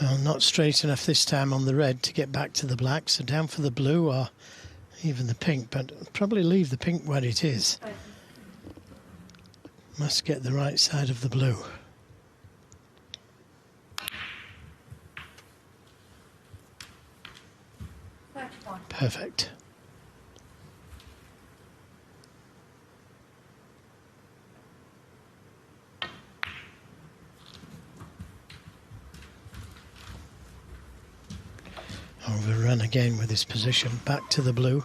Well, not straight enough this time on the red to get back to the black, so down for the blue or even the pink, but probably leave the pink where it is. Must get the right side of the blue. Perfect. Overrun again with his position, back to the blue.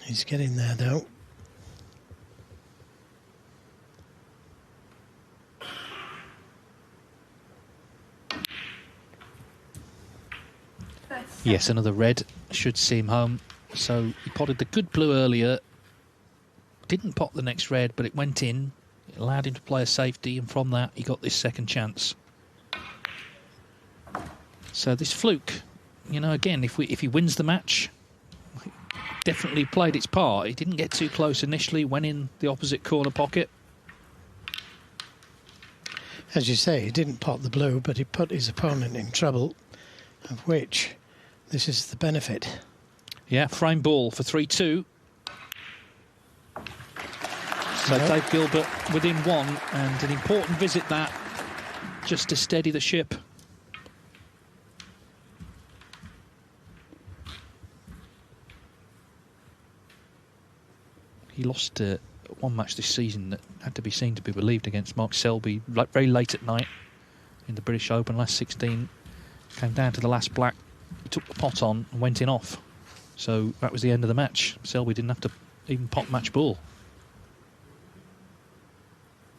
He's getting there though. Yes, another red should see him home. So he potted the good blue earlier. Didn't pot the next red, but it went in. It allowed him to play a safety, and from that he got this second chance. So this fluke, you know, again, if he wins the match, definitely played its part. He didn't get too close initially, went in the opposite corner pocket. As you say, he didn't pot the blue, but he put his opponent in trouble, of which this is the benefit. Yeah, frame ball for 3-2. So Yep. Dave Gilbert within one, and an important visit that, just to steady the ship. He lost one match this season that had to be seen to be relieved against Mark Selby very late at night in the British Open, last 16. Came down to the last black, he took the pot on and went in off. So that was the end of the match. Selby didn't have to even pot match ball.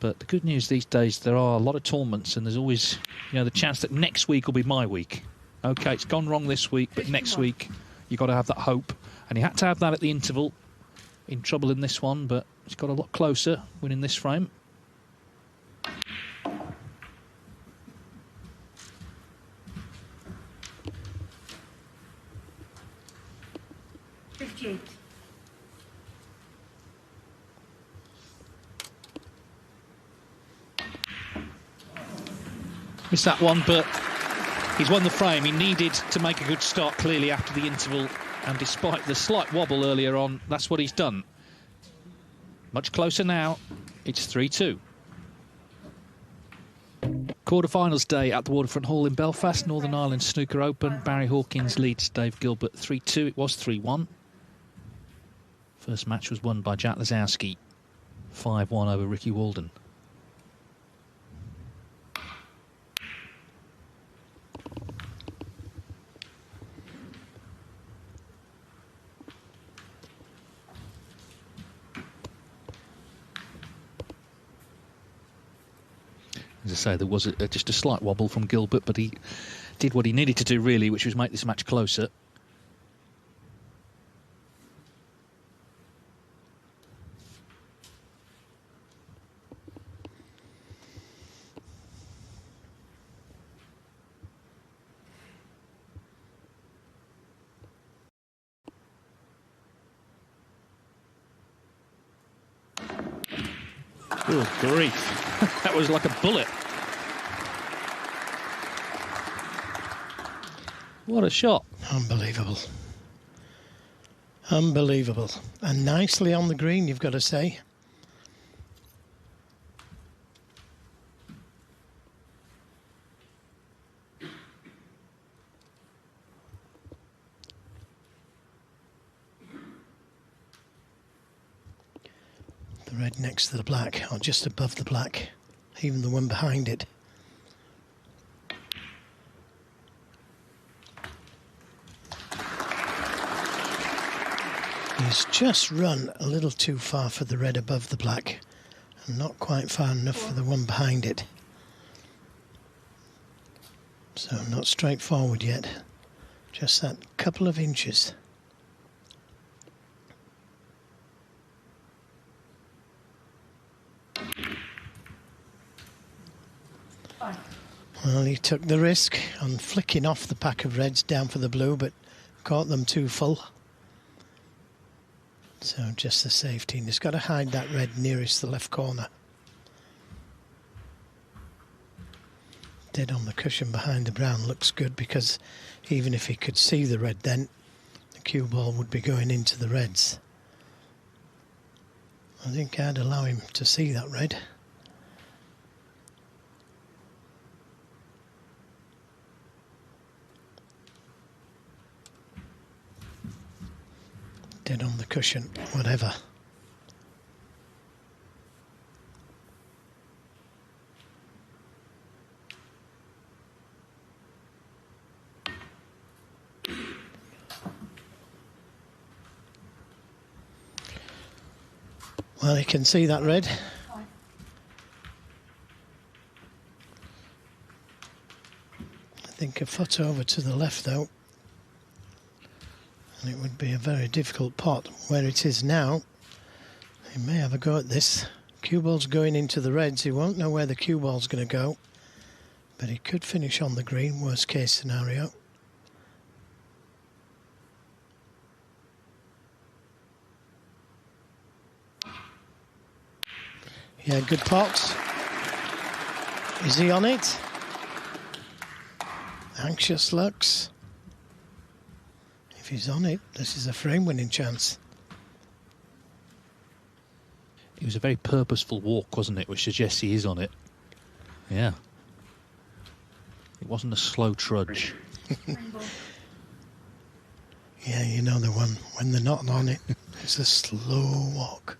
But the good news these days, there are a lot of tournaments, and there's always, you know, the chance that next week will be my week. OK, it's gone wrong this week, but next week you've got to have that hope. And he had to have that at the interval. In trouble in this one, but he's got a lot closer winning this frame. Missed that one, but he's won the frame. He needed to make a good start, clearly, after the interval. And despite the slight wobble earlier on, that's what he's done. Much closer now. It's 3-2. Quarterfinals day at the Waterfront Hall in Belfast, Northern Ireland Snooker Open. Barry Hawkins leads Dave Gilbert 3-2. It was 3-1. First match was won by Jack Lazowski, 5-1 over Ricky Walden. As I say, there was just a slight wobble from Gilbert, but he did what he needed to do, really, which was make this match closer. Good grief. That was like a bullet. What a shot. Unbelievable. Unbelievable. And nicely on the green, you've got to say. The red next to the black, or just above the black, even the one behind it. He's just run a little too far for the red above the black, and not quite far enough for the one behind it. So not straightforward yet, just that couple of inches. Well, he took the risk on flicking off the pack of reds down for the blue, but caught them too full. So just the safety, and he's got to hide that red nearest the left corner. Dead on the cushion behind the brown looks good, because even if he could see the red then, the cue ball would be going into the reds. I think I'd allow him to see that red. Dead on the cushion, whatever. Well, you can see that red. I think a foot over to the left though. And it would be a very difficult pot where it is now. He may have a go at this. Cue ball's going into the reds. He won't know where the cue ball's going to go, but he could finish on the green, worst case scenario. Yeah, good pot. Is he on it? Anxious looks. If he's on it, this is a frame winning chance. It was a very purposeful walk, wasn't it, which suggests he is on it. Yeah. It wasn't a slow trudge. Yeah, you know the one, when they're not on it, it's a slow walk.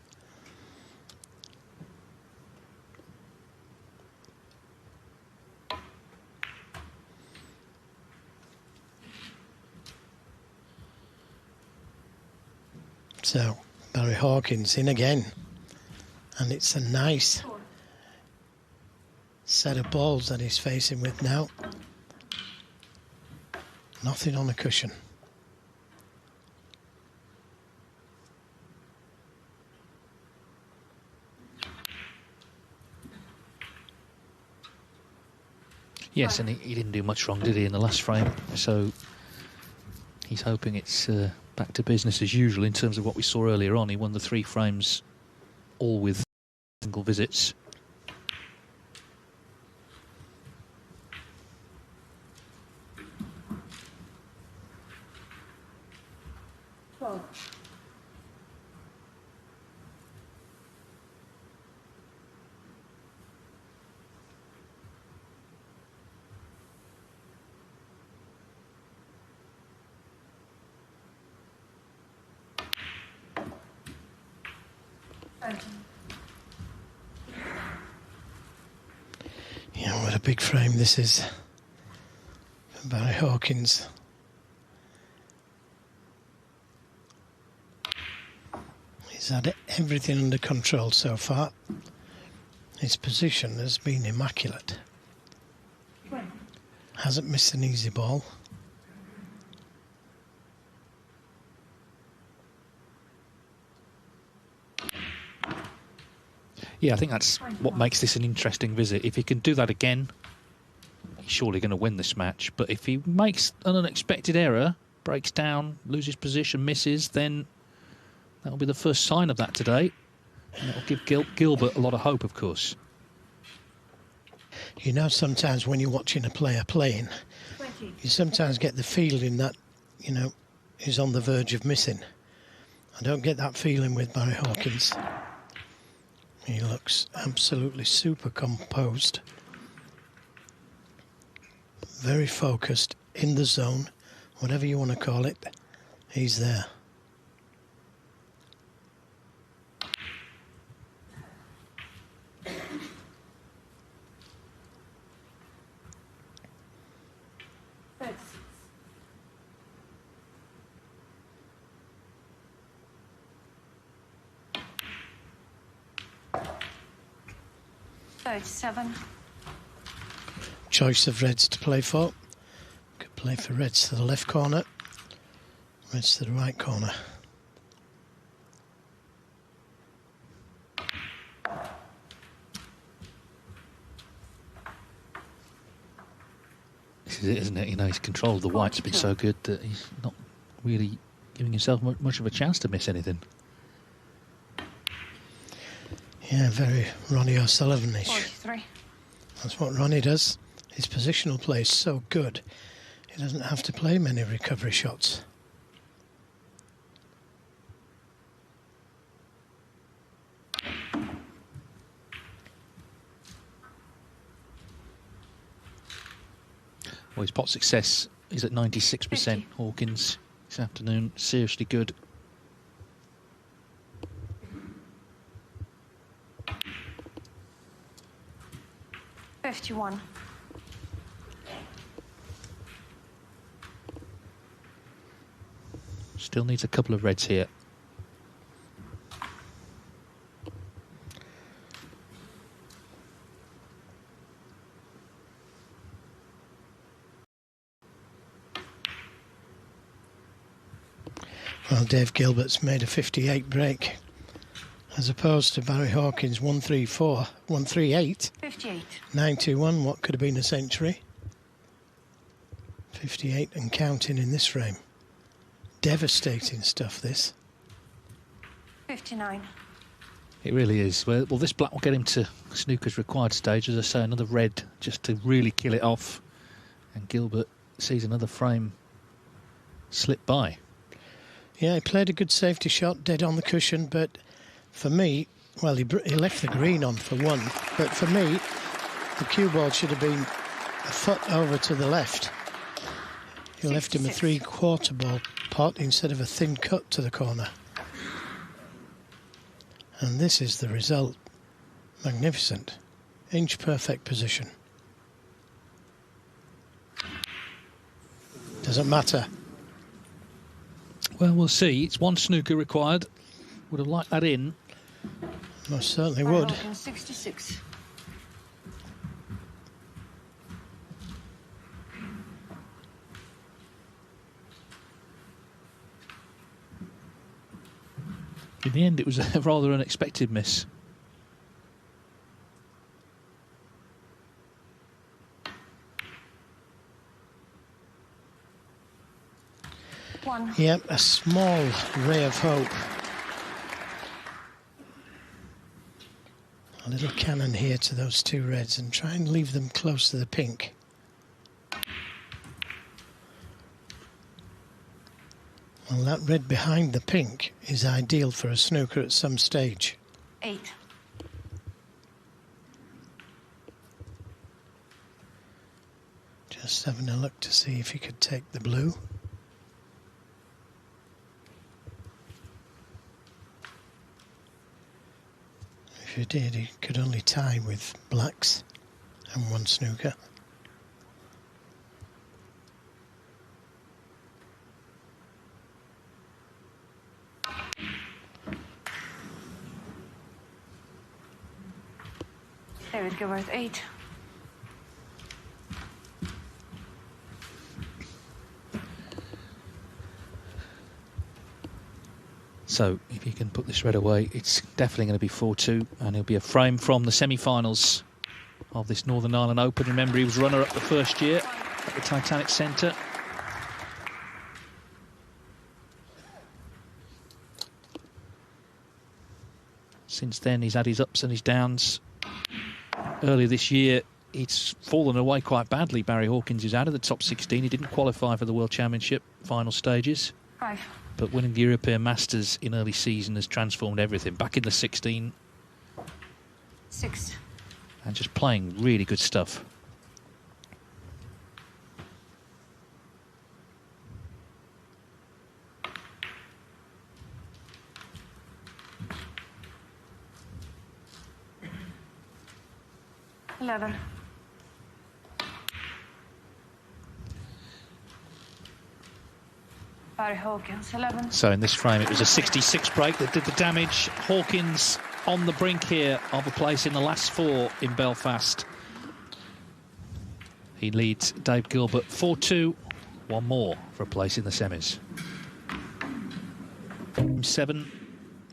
So, Barry Hawkins in again. And it's a nice set of balls that he's facing with now. Nothing on a cushion. Yes, and he didn't do much wrong, did he, in the last frame? So he's hoping it's back to business as usual in terms of what we saw earlier on. He won the 3 frames all with single visits. Yeah, what a big frame this is for Barry Hawkins. He's had everything under control so far. His position has been immaculate. Hasn't missed an easy ball. Yeah, I think that's what makes this an interesting visit. If he can do that again, he's surely going to win this match. But if he makes an unexpected error, breaks down, loses position, misses, then that'll be the first sign of that today. And it'll give Gilbert a lot of hope, of course. You know, sometimes when you're watching a player playing, you sometimes get the feeling that, you know, he's on the verge of missing. I don't get that feeling with Barry Hawkins. He looks absolutely super composed. Very focused, in the zone, whatever you want to call it, he's there. Choice of reds to play for. Could play for reds to the left corner, reds to the right corner. This is it, isn't it? You know, his control of the white's been so good that he's not really giving himself much of a chance to miss anything. Yeah, very Ronnie O'Sullivan-ish. That's what Ronnie does. His positional play is so good, he doesn't have to play many recovery shots. Well, his pot success is at 96%. Hawkins this afternoon, seriously good. Still needs a couple of reds here. Well, Dave Gilbert's made a 58 break, as opposed to Barry Hawkins 134, 138. 58. 921, what could have been a century. 58 and counting in this frame. Devastating stuff, this. 59. It really is. Well, this black will get him to snooker's required stage. As I say, another red just to really kill it off. And Gilbert sees another frame slip by. Yeah, he played a good safety shot, dead on the cushion, but for me, well, he left the green on for one, but for me, the cue ball should have been a foot over to the left. He left him a 3/4 ball pot instead of a thin cut to the corner. And this is the result. Magnificent. Inch perfect position. Doesn't matter. Well, we'll see. It's one snooker required. Would have liked that in. Most certainly would. 66. In the end, it was a rather unexpected miss. One. Yep, a small ray of hope. A little cannon here to those two reds and try and leave them close to the pink. Well, that red behind the pink is ideal for a snooker at some stage. 8. Just having a look to see if he could take the blue. If he did, he could only tie with blacks and one snooker. David Gilbert, 8. So if he can put this red away, it's definitely going to be 4-2, and he'll be a frame from the semi-finals of this Northern Ireland Open. Remember, he was runner-up the first year at the Titanic Centre. Since then, he's had his ups and his downs. Earlier this year, he's fallen away quite badly. Barry Hawkins is out of the top 16. He didn't qualify for the World Championship final stages. 5. But winning the European Masters in early season has transformed everything. Back in the 16. 6. And just playing really good stuff. Eleven. Barry Hawkins, 11. So in this frame, it was a 66 break that did the damage. Hawkins on the brink here of a place in the last 4 in Belfast. He leads Dave Gilbert 4-2. One more for a place in the semis. 7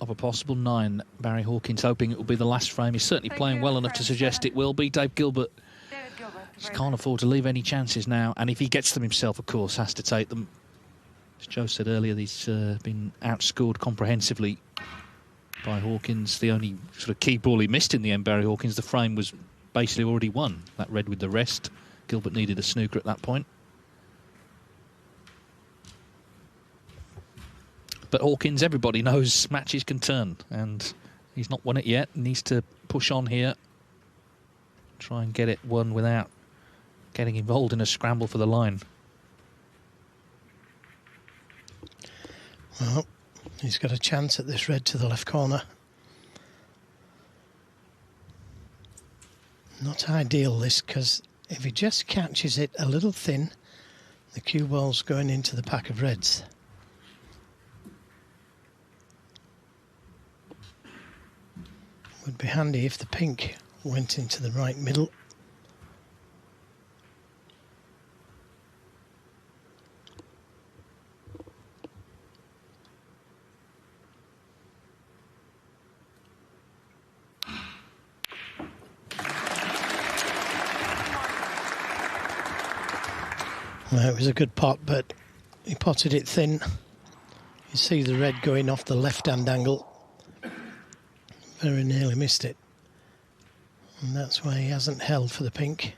of a possible 9. Barry Hawkins hoping it will be the last frame. He's certainly playing well enough to suggest it will be. Dave Gilbert just can't afford to leave any chances now. And if he gets them himself, of course, has to take them. As Joe said earlier, he's been outscored comprehensively by Hawkins. The only sort of key ball he missed in the end, Barry Hawkins, the frame was basically already won. That red with the rest. Gilbert needed a snooker at that point. But Hawkins, everybody knows matches can turn, and he's not won it yet. He needs to push on here. Try and get it won without getting involved in a scramble for the line. Well, he's got a chance at this red to the left corner. Not ideal, this, because if he just catches it a little thin, the cue ball's going into the pack of reds. Would be handy if the pink went into the right middle. Well, it was a good pot, but he potted it thin. You see the red going off the left-hand angle. Very nearly missed it. And that's why he hasn't held for the pink.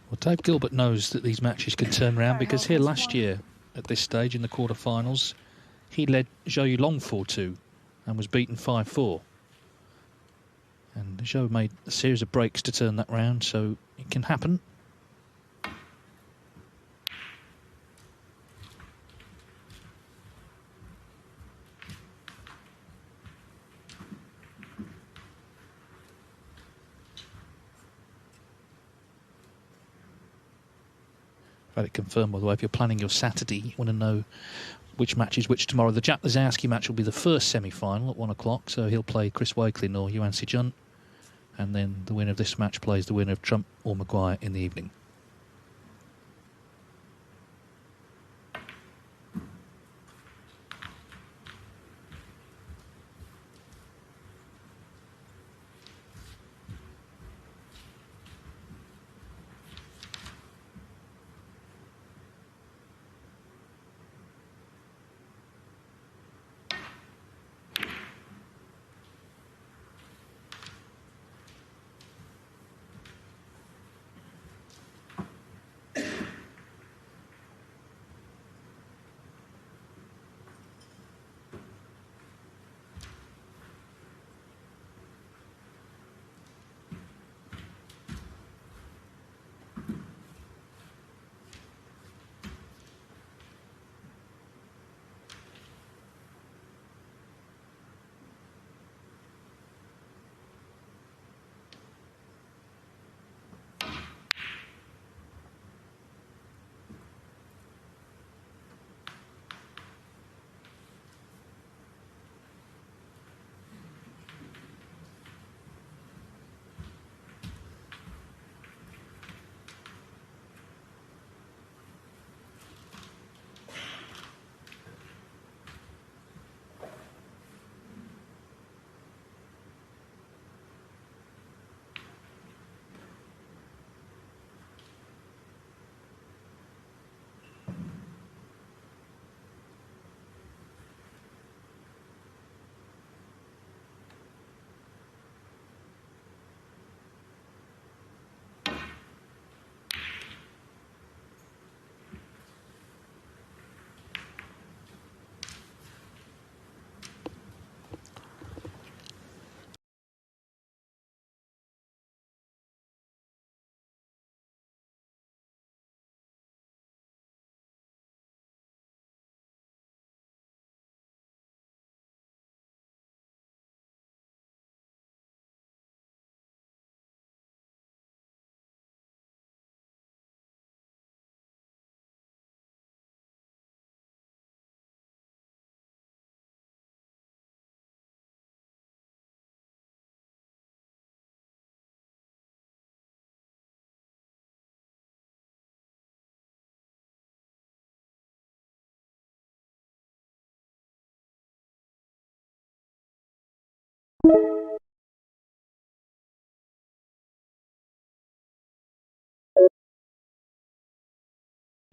Well, Dave Gilbert knows that these matches can turn around, because here last year at this stage in the quarter-finals, he led Zhou Yulong 4-2 and was beaten 5-4. And Zhou made a series of breaks to turn that round, so it can happen. I've had it confirmed, by the way, if you're planning your Saturday, you want to know which match is which tomorrow. The Jack Lazowski match will be the first semi-final at 1 o'clock, so he'll play Chris Wakelin or Yuan Si-jun, and then the winner of this match plays the winner of Trump or Maguire in the evening.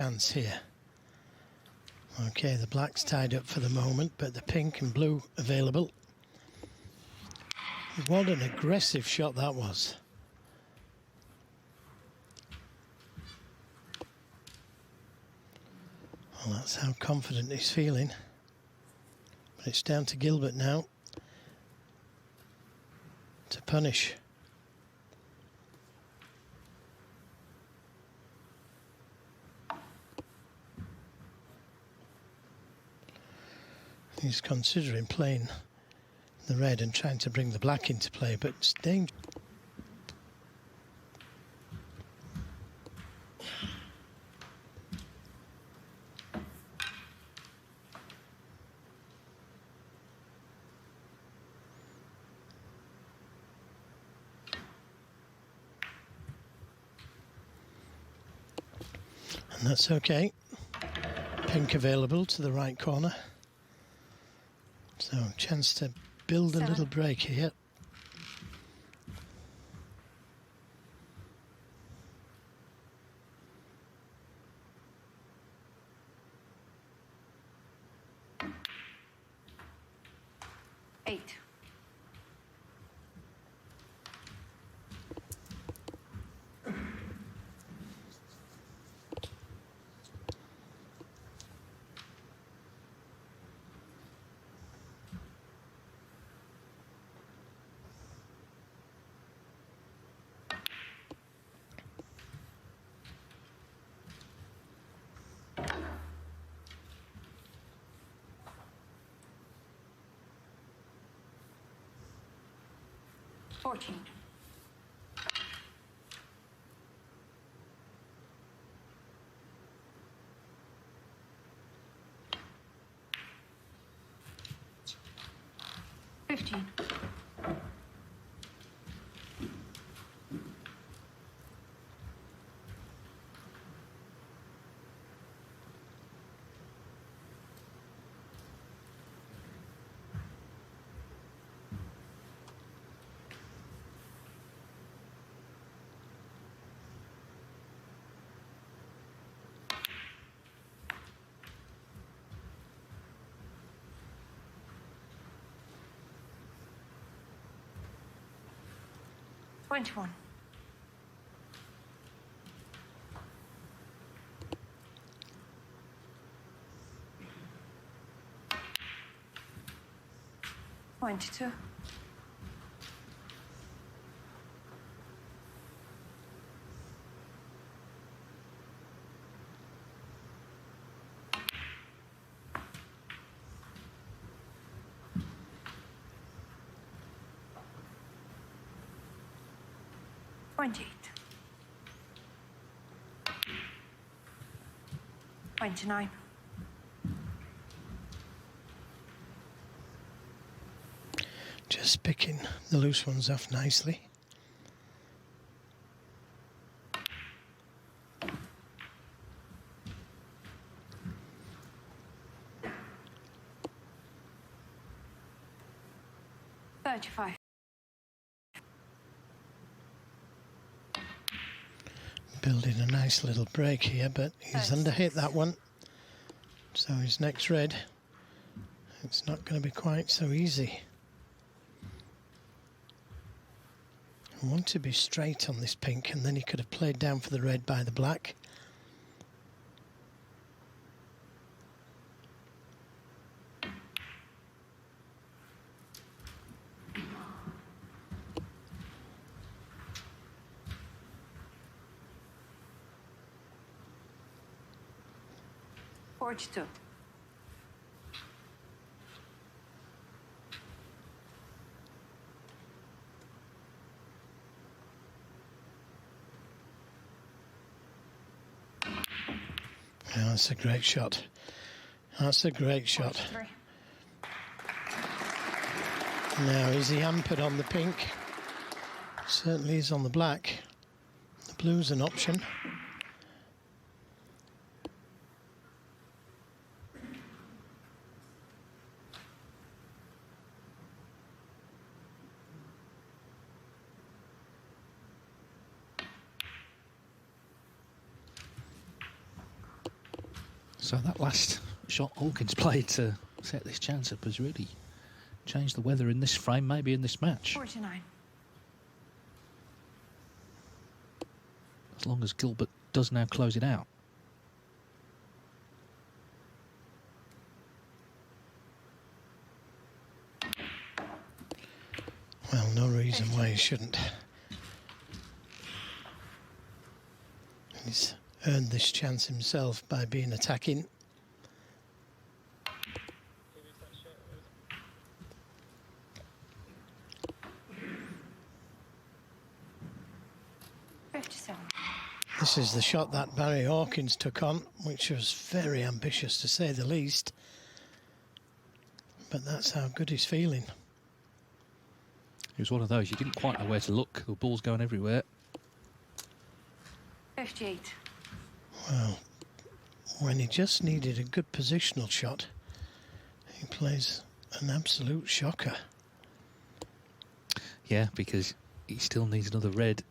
Chance here. Okay, the black's tied up for the moment, but the pink and blue available. What an aggressive shot that was. Well, that's how confident he's feeling. But it's down to Gilbert now to punish. He's considering playing the red and trying to bring the black into play, but it's dangerous. And that's okay. Pink available to the right corner. So chance to build a little break here. Eight. Fourteen. Fifteen. 21. Twenty-two. 28. 29. 'Just picking the loose ones off nicely. $35. Building a nice little break here, but he's underhit that one. So his next red, it's not going to be quite so easy. I want to be straight on this pink, and then he could have played down for the red by the black. $42. Yeah, that's a great shot. That's a great shot. 43. Now, is he hampered on the pink? Certainly is on the black. The blue's an option. So that last shot Hawkins played to set this chance up has really changed the weather in this frame, maybe in this match. 49. As long as Gilbert does now close it out. Well, no reason why he shouldn't. He's earned this chance himself by being attacking. This is the shot that Barry Hawkins took on, which was very ambitious to say the least. But that's how good he's feeling. It was one of those, you didn't quite know where to look. The ball's going everywhere. 58. Well, when he just needed a good positional shot, he plays an absolute shocker. Yeah, because he still needs another red.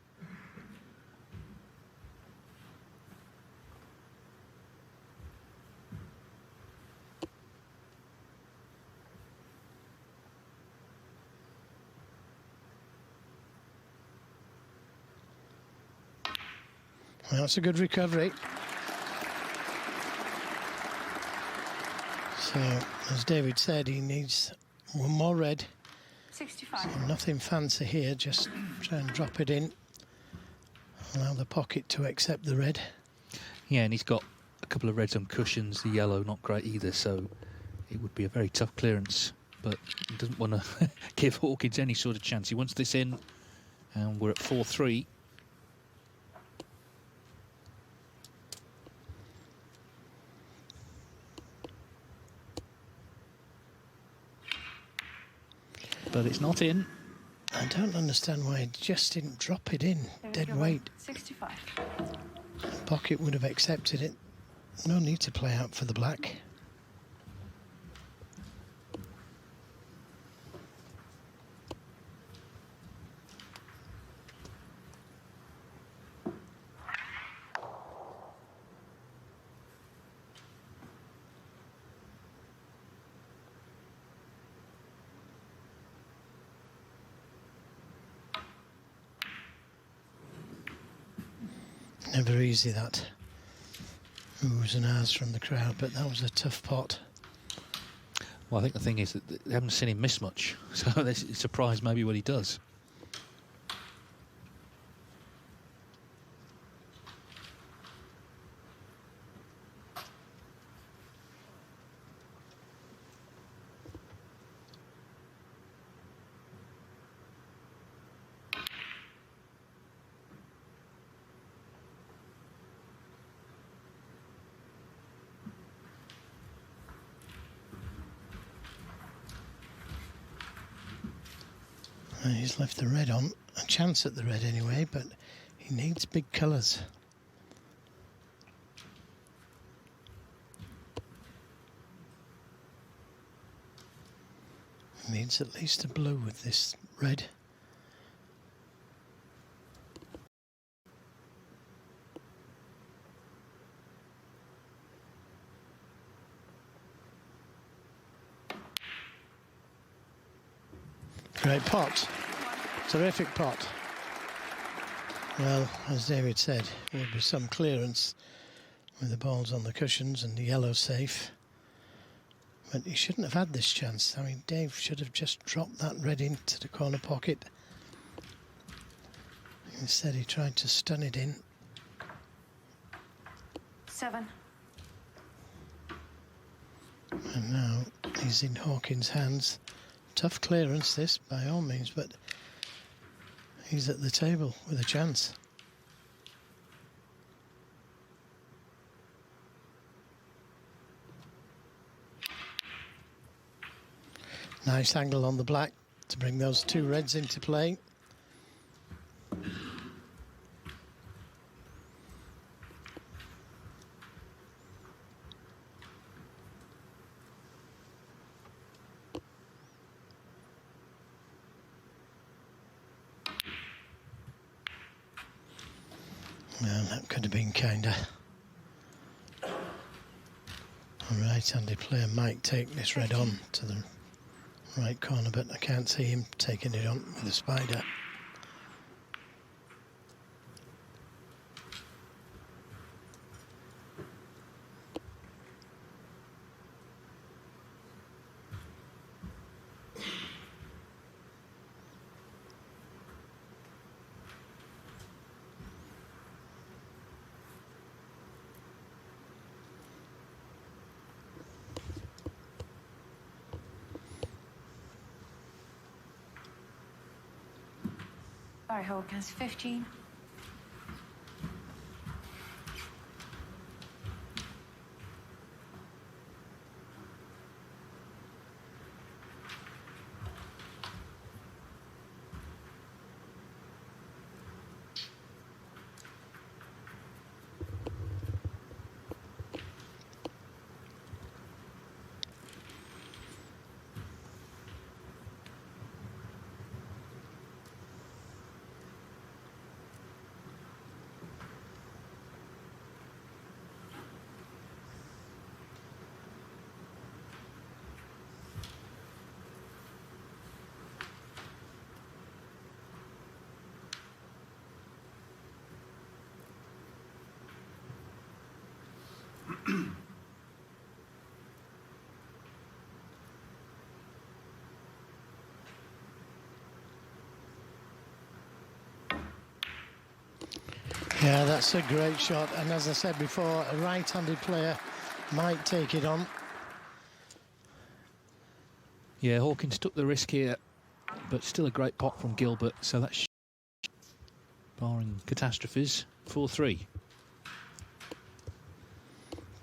Well, that's a good recovery. So, as David said, he needs one more red. 65. So nothing fancy here, just try and drop it in. Allow the pocket to accept the red. Yeah, and he's got a couple of reds on cushions. The yellow, not great either, so it would be a very tough clearance. But he doesn't want to give Hawkins any sort of chance. He wants this in, and we're at 4-3. But it's not in. I don't understand why he just didn't drop it in, dead weight. 65. The pocket would have accepted it. No need to play out for the black. Never easy, that oohs and ahs from the crowd, but that was a tough pot. Well, I think the thing is that they haven't seen him miss much, so they're surprised maybe what he does. He's left the red on, a chance at the red anyway, but he needs big colours. He needs at least a blue with this red. Great pot. Terrific pot. Well, as David said, there would be some clearance with the balls on the cushions and the yellow safe. But he shouldn't have had this chance. I mean, Dave should have just dropped that red into the corner pocket. Instead, he tried to stun it in. 7. And now he's in Hawkins' hands. Tough clearance, this, by all means, but he's at the table with a chance. Nice angle on the black to bring those two reds into play. Well, that could have been kinda. A right-handed player might take this red on to the right corner, but I can't see him taking it on with a spider. Sorry, Hawkins. 15. Yeah, that's a great shot. And as I said before, a right-handed player might take it on. Yeah, Hawkins took the risk here, but still a great pot from Gilbert. So that's barring catastrophes, 4-3.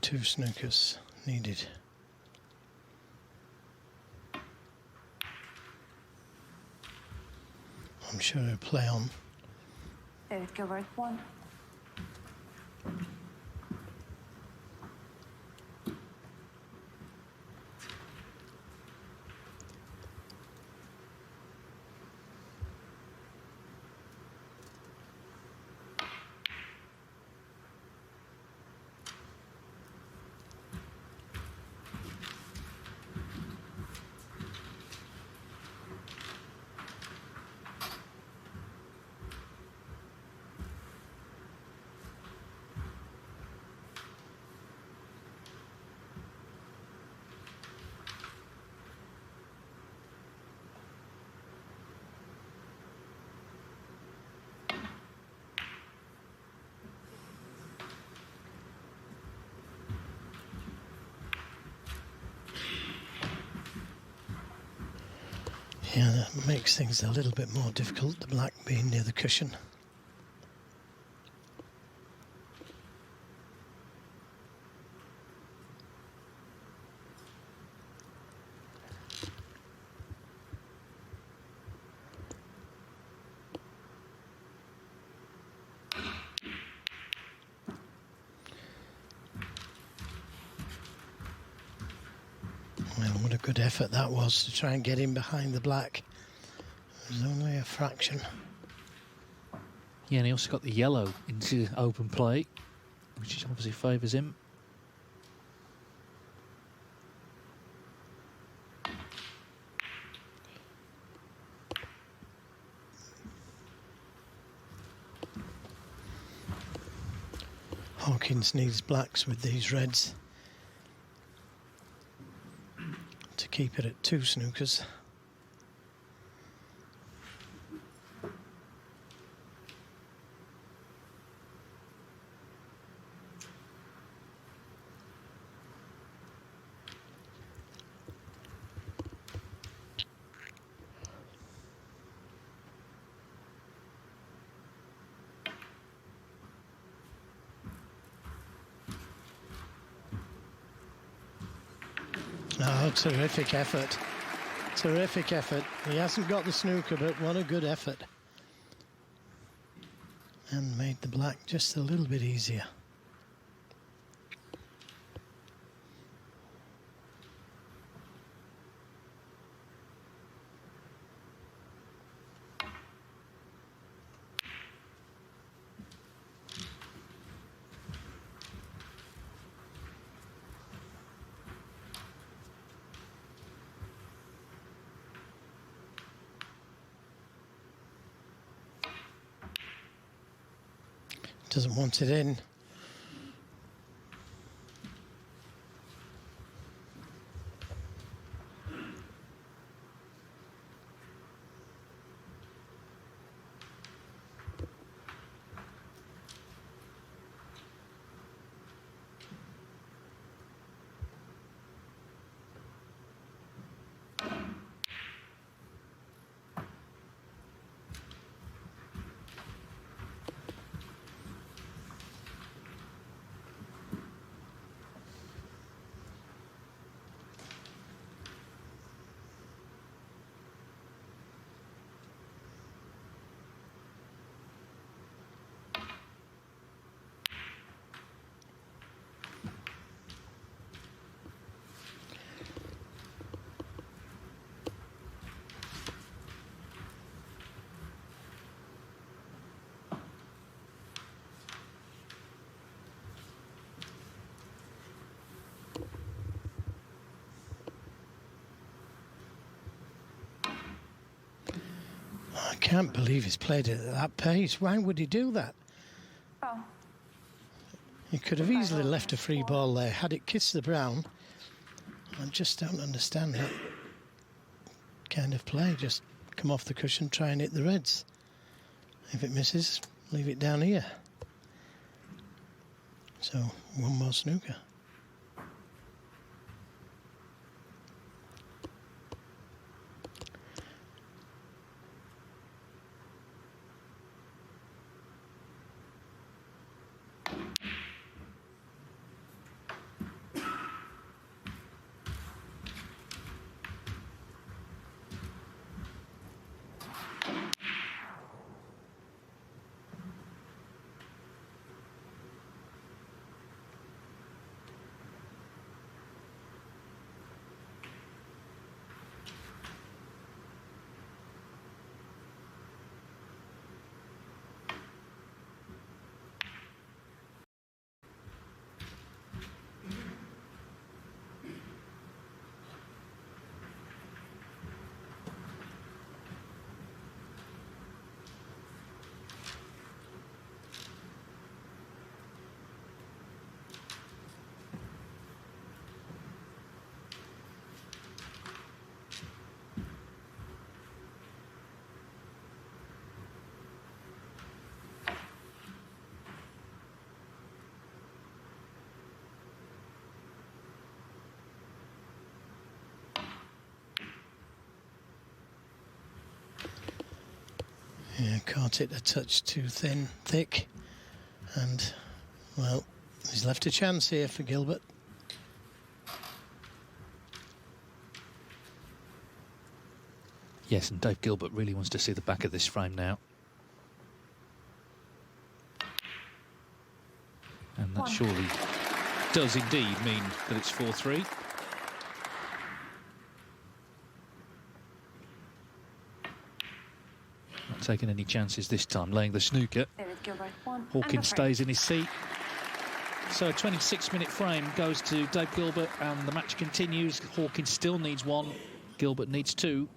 2 snookers needed. I'm sure he'll play on. David Gilbert, 1. Yeah, that makes things a little bit more difficult, the black being near the cushion. Well, what a good effort that was to try and get in behind the black. It was only a fraction. Yeah, and he also got the yellow into open play, which obviously favours him. Hawkins needs blacks with these reds to keep it at 2 snookers. Oh, terrific effort. Terrific effort. He hasn't got the snooker, but what a good effort. And made the black just a little bit easier. Doesn't want it in. I can't believe he's played it at that pace. Why would he do that? Oh. He could have easily left a free ball there. Had it kissed the brown, I just don't understand that kind of play. Just come off the cushion, try and hit the reds. If it misses, leave it down here. So one more snooker. Yeah, caught it a touch too thick, and well, he's left a chance here for Gilbert. Yes, and Dave Gilbert really wants to see the back of this frame now. And that surely does indeed mean that it's 4-3. Not taking any chances this time, laying the snooker. Hawkins stays in his seat. So a 26-minute frame goes to Dave Gilbert, and the match continues. Hawkins still needs one, Gilbert needs two.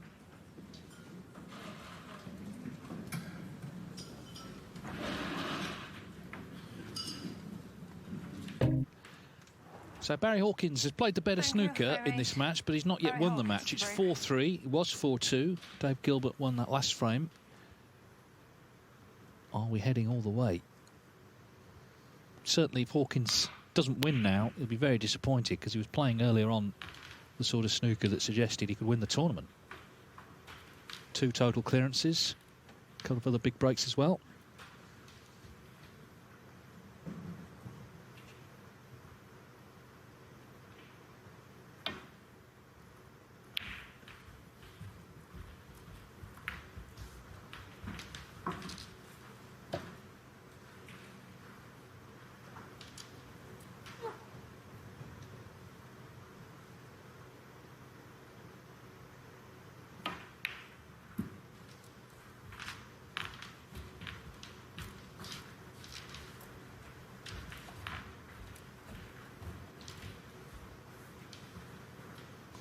So Barry Hawkins has played the better snooker in this match, but he's not yet won the match. It's 4-3. It was 4-2. Dave Gilbert won that last frame. Are we heading all the way? Certainly, if Hawkins doesn't win now, he'll be very disappointed, because he was playing earlier on the sort of snooker that suggested he could win the tournament. 2 total clearances, a couple of other big breaks as well.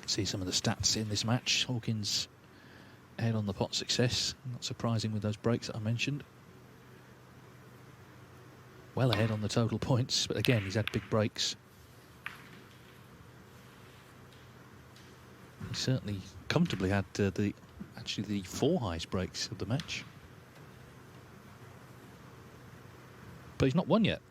See some of the stats in this match. Hawkins ahead on the pot success. Not surprising with those breaks that I mentioned. Well ahead on the total points, but again, he's had big breaks. He certainly comfortably had the 4 highest breaks of the match. But he's not won yet.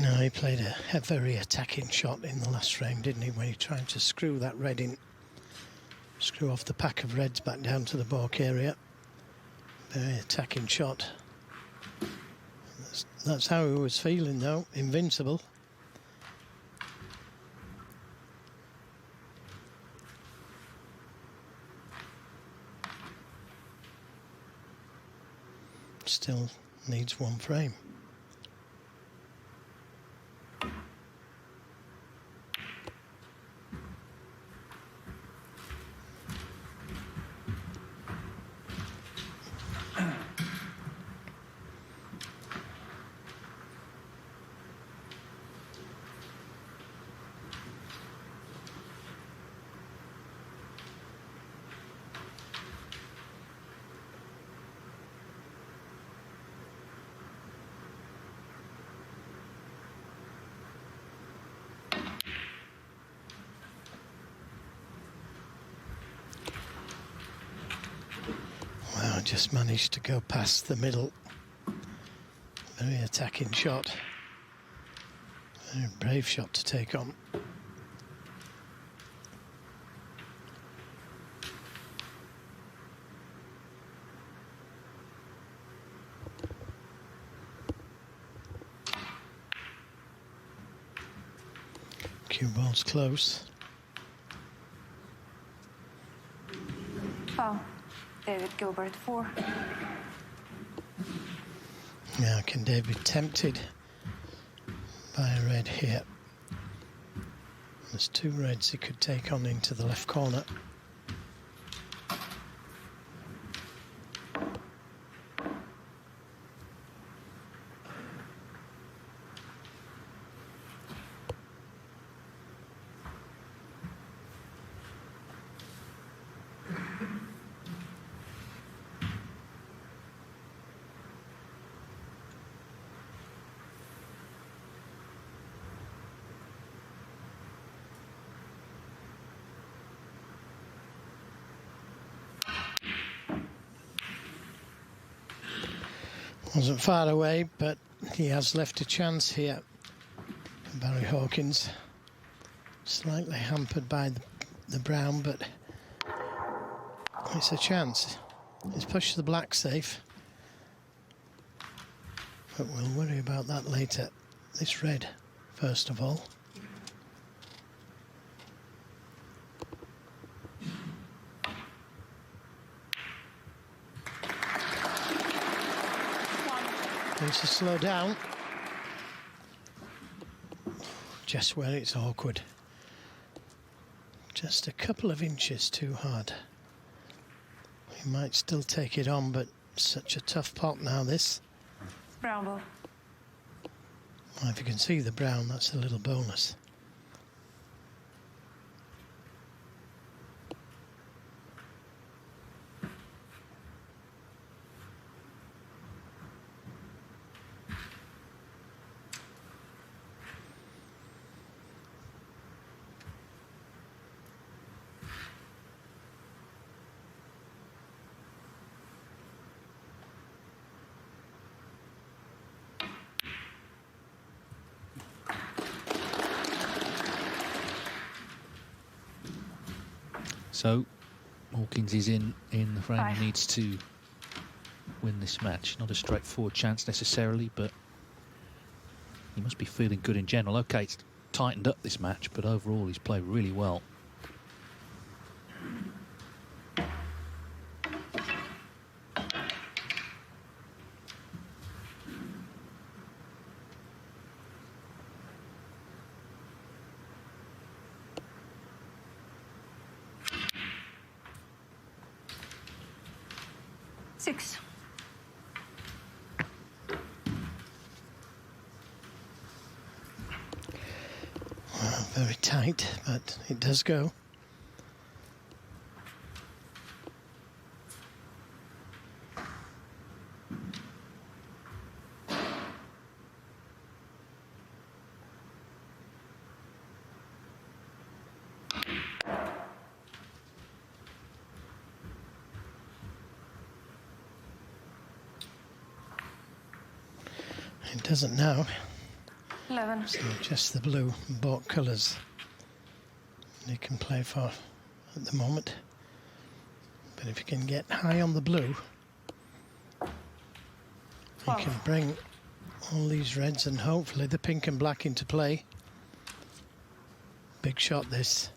No, he played a very attacking shot in the last frame, didn't he, when he tried to screw that red in. Screw off the pack of reds back down to the balk area. Very attacking shot. That's how he was feeling, though. Invincible. Still needs 1 frame. just managed to go past the middle. Very attacking shot. Very brave shot to take on. Cue ball's close. Foul. David Gilbert, 4. Now, can Dave be tempted by a red here? There's 2 reds he could take on into the left corner. Wasn't far away, but he has left a chance here. Barry Hawkins, slightly hampered by the brown, but it's a chance. He's pushed the black safe, but we'll worry about that later. This red, first of all. Needs to slow down. Just where it's awkward. Just a couple of inches too hard. He might still take it on, but such a tough pot now, this. Brown ball. Well, if you can see the brown, that's a little bonus. So Hawkins is in the frame. He needs to win this match. Not a straightforward chance necessarily, but he must be feeling good in general. Okay, it's tightened up this match, but overall he's played really well. Well, very tight, but it does go. It doesn't now. 11. So just the blue bought colours he can play for at the moment. But if you can get high on the blue, you can bring all these reds and hopefully the pink and black into play. Big shot this.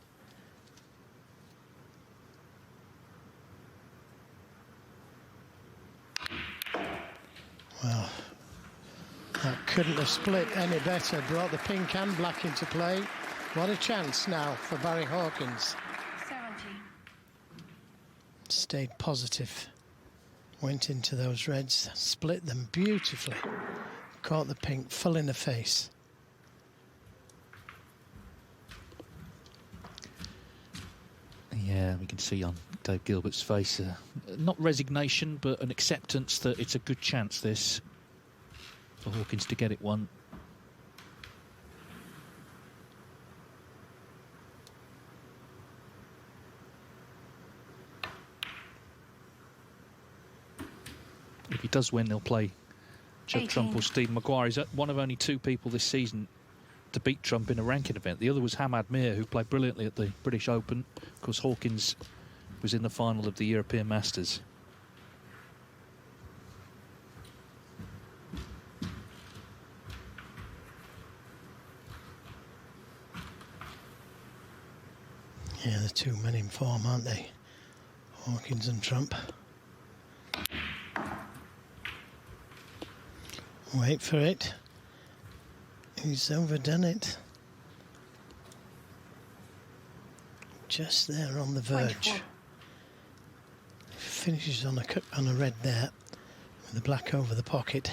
Well, that couldn't have split any better. Brought the pink and black into play. What a chance now for Barry Hawkins. 70. Stayed positive. Went into those reds, split them beautifully. Caught the pink full in the face. Yeah, we can see on Dave Gilbert's face, not resignation, but an acceptance that it's a good chance, this, for Hawkins to get it one. he does win, he'll play Judd 18. Trump or Steve Maguire. He's one of only 2 people this season to beat Trump in a ranking event. The other was Hamad Mir, who played brilliantly at the British Open. Of course, Hawkins was in the final of the European Masters. Yeah, the 2 men in form, aren't they? Hawkins and Trump. Wait for it. He's overdone it. Just there on the verge. 24. Finishes on a red there, with the black over the pocket.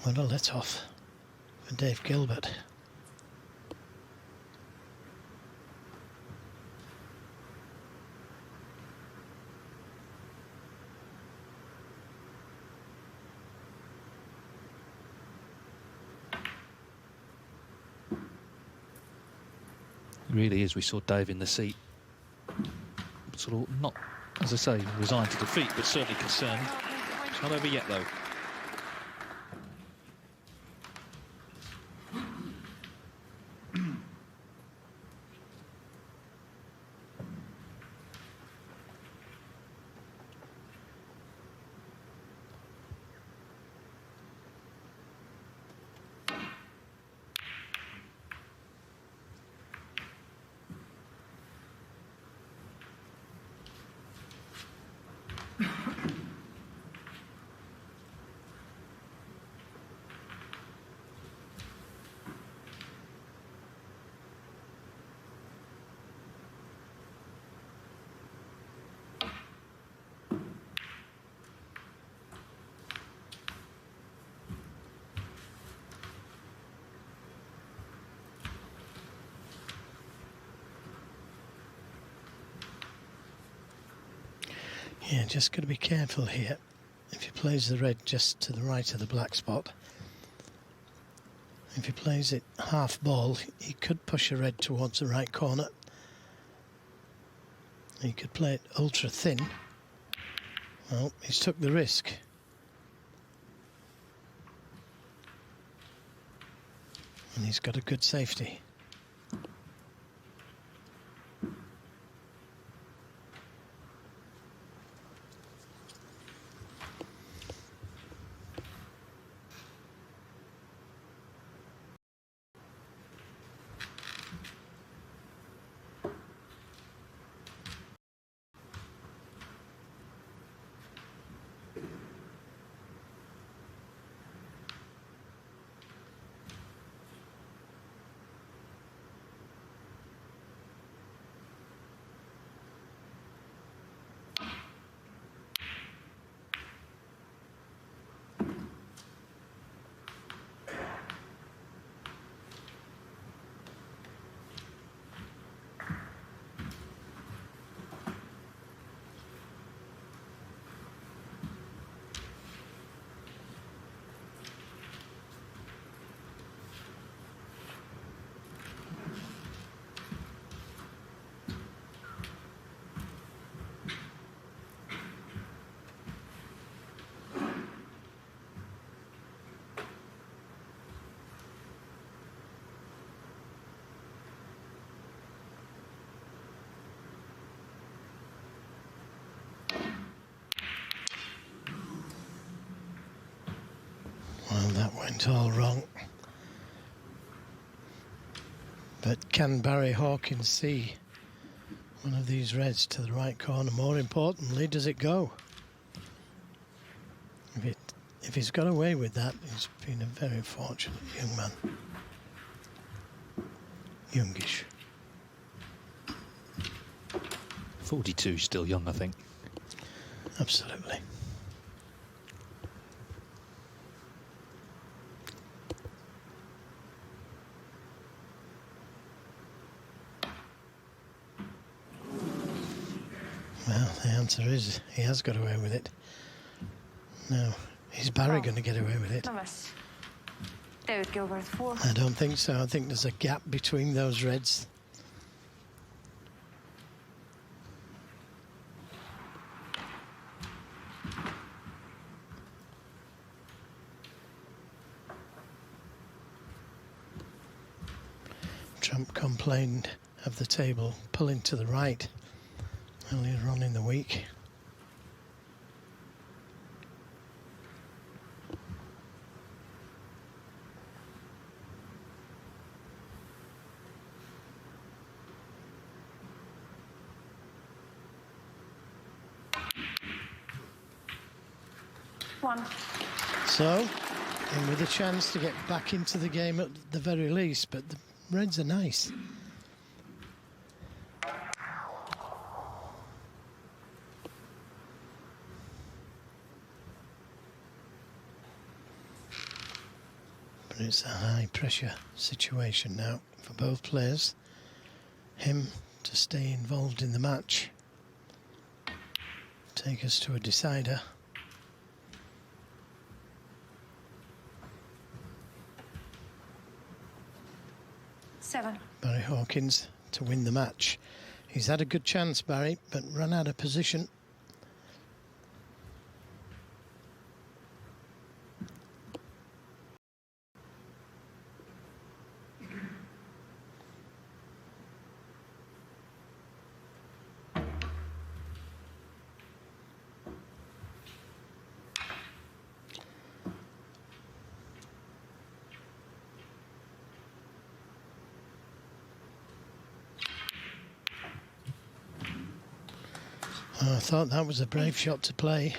What a let off for Dave Gilbert. It really is. We saw Dave in the seat, sort of not, as I say, resigned to defeat, but certainly concerned. It's not over yet, though. Yeah, just got to be careful here. If he plays the red just to the right of the black spot, if he plays it half ball, he could push a red towards the right corner. He could play it ultra thin. Well, he's took the risk. And he's got a good safety. Well, that went all wrong. But can Barry Hawkins see one of these reds to the right corner? More importantly, does it go? If he's got away with that, he's been a very fortunate young man. Youngish. 42, still young, I think. Absolutely. Well, the answer is he has got away with it. Now, is Barry going to get away with it? David Gilbert 4. I don't think so. I think there's a gap between those reds. Trump complained of the table pulling to the right earlier on in the week. One. So, and with a chance to get back into the game at the very least, but the Reds are nice. But it's a high pressure situation now for both players. Him to stay involved in the match, take us to a decider. Seven. Barry Hawkins to win the match. He's had a good chance, Barry, but run out of position. I thought that was a brave shot to play.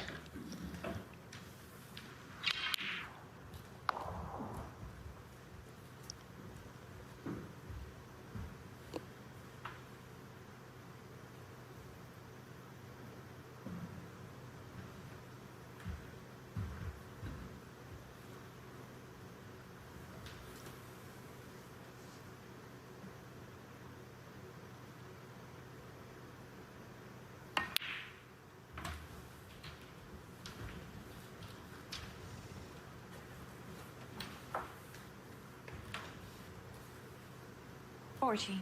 Forty.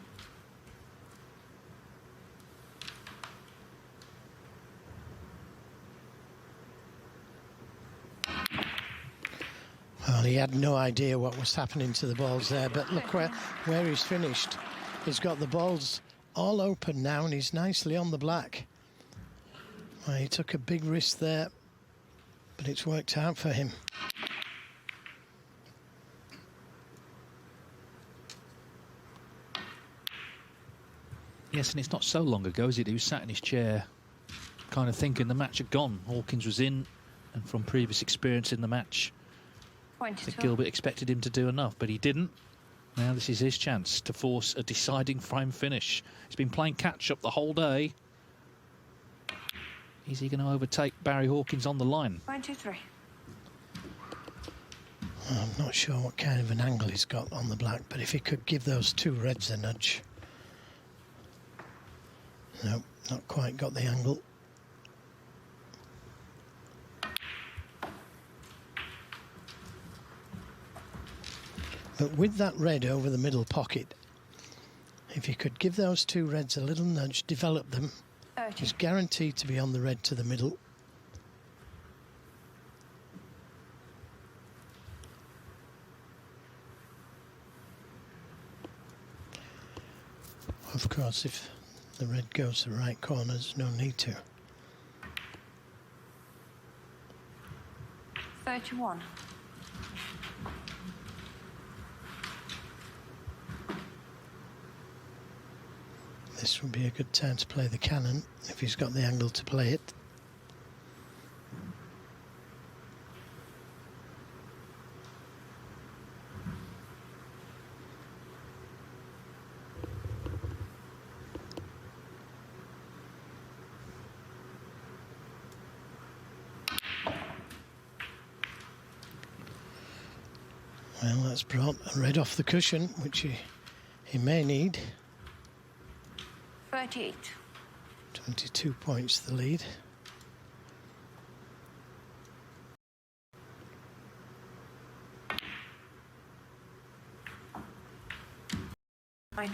Well, he had no idea what was happening to the balls there, but look where he's finished. He's got the balls all open now and he's nicely on the black. Well, he took a big risk there, but it's worked out for him. Yes, and it's not so long ago, is it? He was sat in his chair kind of thinking the match had gone. Hawkins was in, and from previous experience in the match, that Gilbert expected him to do enough, but he didn't. Now this is his chance to force a deciding frame finish. He's been playing catch-up the whole day. Is he going to overtake Barry Hawkins on the line? 1, 2, 3. I'm not sure what kind of an angle he's got on the black, but if he could give those two reds a nudge. No, not quite got the angle. But with that red over the middle pocket, if you could give those two reds a little nudge, develop them, he's guaranteed to be on the red to the middle. Of course, if the red goes to the right corner, there's no need to. 31. This would be a good time to play the cannon if he's got the angle to play it. Well, that's brought a red off the cushion, which he may need. 38. 22 points the lead. Fine.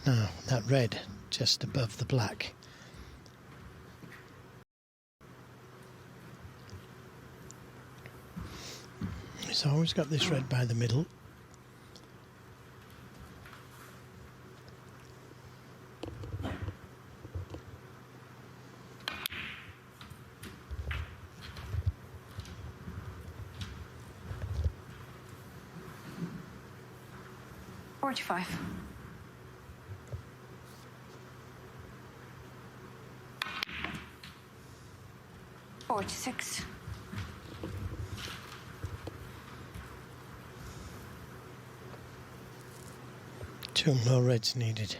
Now, that red just above the black. He's always got this red by the middle. 45. 46. Two more reds needed.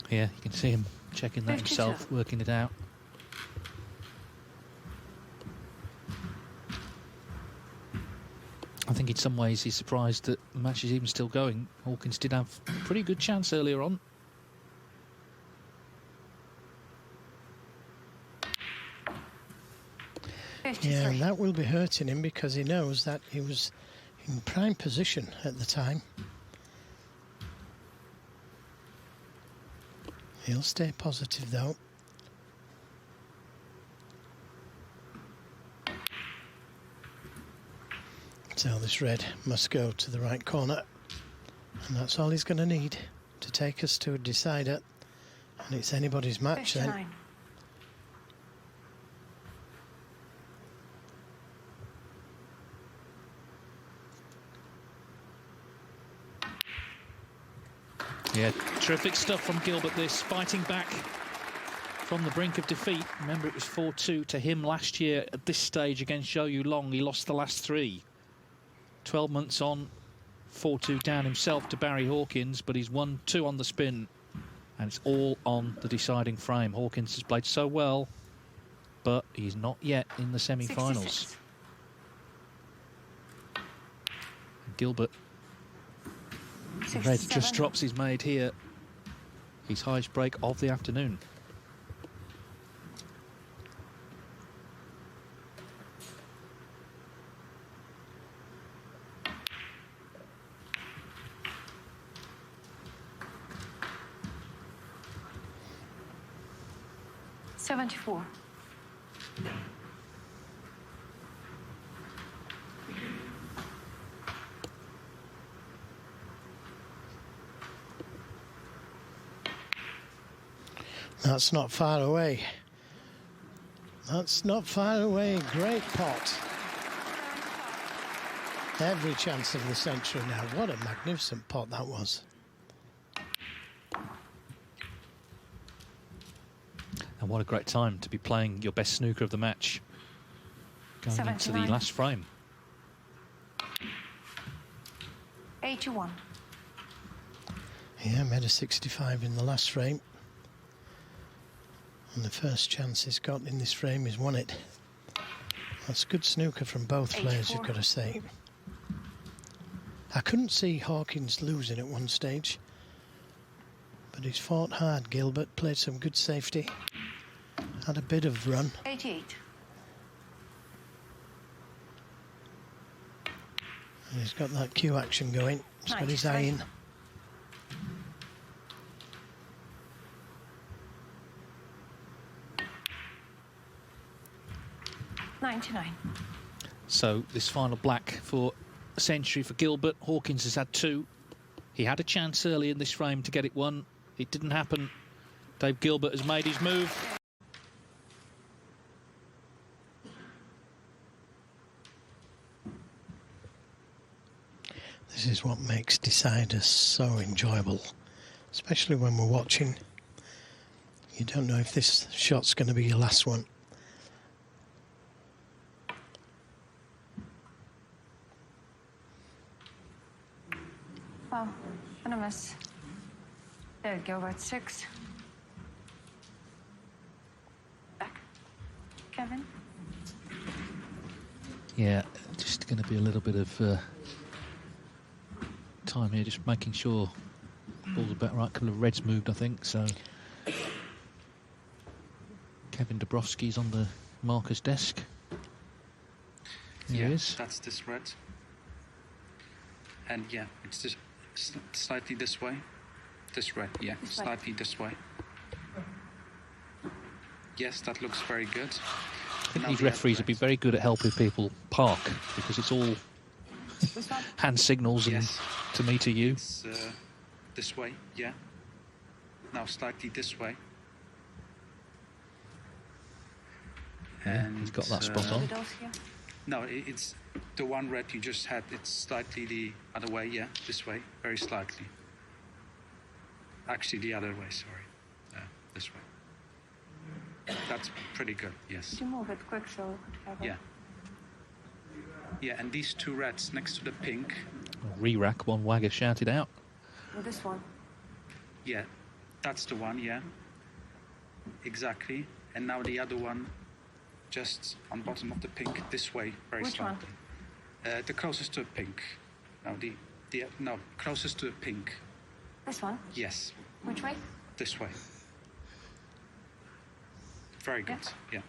Yeah, you can see him checking that 52. himself, working it out. I think in some ways he's surprised that the match is even still going. Hawkins did have a pretty good chance earlier on. Yeah, and that will be hurting him because he knows that he was in prime position at the time. He'll stay positive though. So this red must go to the right corner, and that's all he's going to need to take us to a decider, and it's anybody's match 59. then. Yeah, terrific stuff from Gilbert, this, fighting back from the brink of defeat. Remember, it was 4-2 to him last year at this stage against Zhou Yulong. He lost the last three. 12 months on, 4-2 down himself to Barry Hawkins, but he's won 2 on the spin, and it's all on the deciding frame. Hawkins has played so well, but he's not yet in the semi-finals. Gilbert, red just drops his maid here. His highest break of the afternoon. $74. That's not far away. That's not far away. Great pot. Every chance of the century now. What a magnificent pot that was. And what a great time to be playing your best snooker of the match. Going 79. into the last frame. 81. Yeah, made a 65 in the last frame. And the first chance he's got in this frame, he's won it. That's good snooker from both players, you've got to say. I couldn't see Hawkins losing at one stage, but he's fought hard, Gilbert, played some good safety, had a bit of run. 88. And he's got that cue action going. He's got his eye in. 99. So this final black for a century for Gilbert. Hawkins has had 2. He had a chance early in this frame to get it won. It didn't happen. Dave Gilbert has made his move. This is what makes deciders so enjoyable, especially when we're watching. You don't know if this shot's going to be your last one. Well, gonna miss. There, Gilbert, 6. Back. Kevin. Yeah, just going to be a little bit of time here, just making sure ball's about right. A couple of reds moved, I think. So Kevin Dabrowski's on the marker's desk. Here he is. That's this red. And yeah, it's just slightly this way. This red, yeah, This way. slightly this way. Yes, that looks very good. I think Now these we have referees would be red. very good at helping people park, because it's all This one. hand signals and Yes. to me, to you. It's this way, yeah. Now slightly this way. Yeah, And he's got that spot on. Those here. no, it's the one red you just had. It's slightly the other way. Yeah, this way, very slightly. Actually, the other way. Sorry, this way. That's pretty good. Yes. Could you move it quick so we could have it? Yeah. Yeah, and these two reds next to the pink. Re-rack, one wagger shouted out. Well, this one. Yeah, that's the one. Yeah. Exactly. And now the other one, just on bottom of the pink, this way, very Which one? slightly. The closest to a pink. No, no, closest to a pink. This one. Yes, Which way? this way. Very good. Yeah.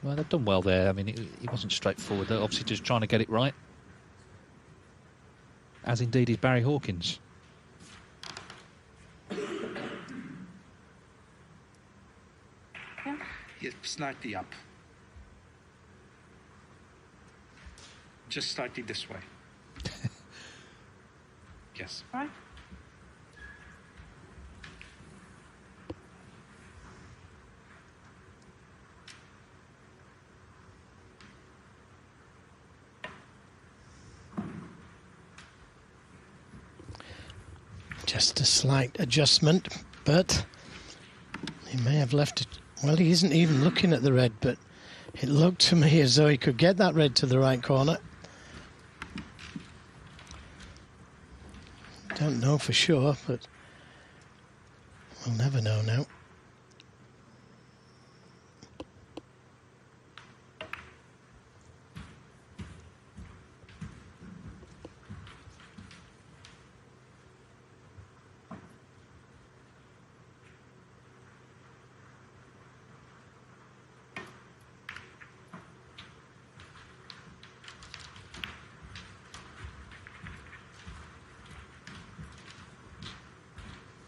Well, they've done well there. I mean, it wasn't straightforward. They're obviously just trying to get it right. As indeed is Barry Hawkins. Yeah. Yeah, slightly up. Just slightly this way. Yes. All right. Just a slight adjustment, but he may have left it. Well, he isn't even looking at the red, but it looked to me as though he could get that red to the right corner. Don't know for sure, but we'll never know now.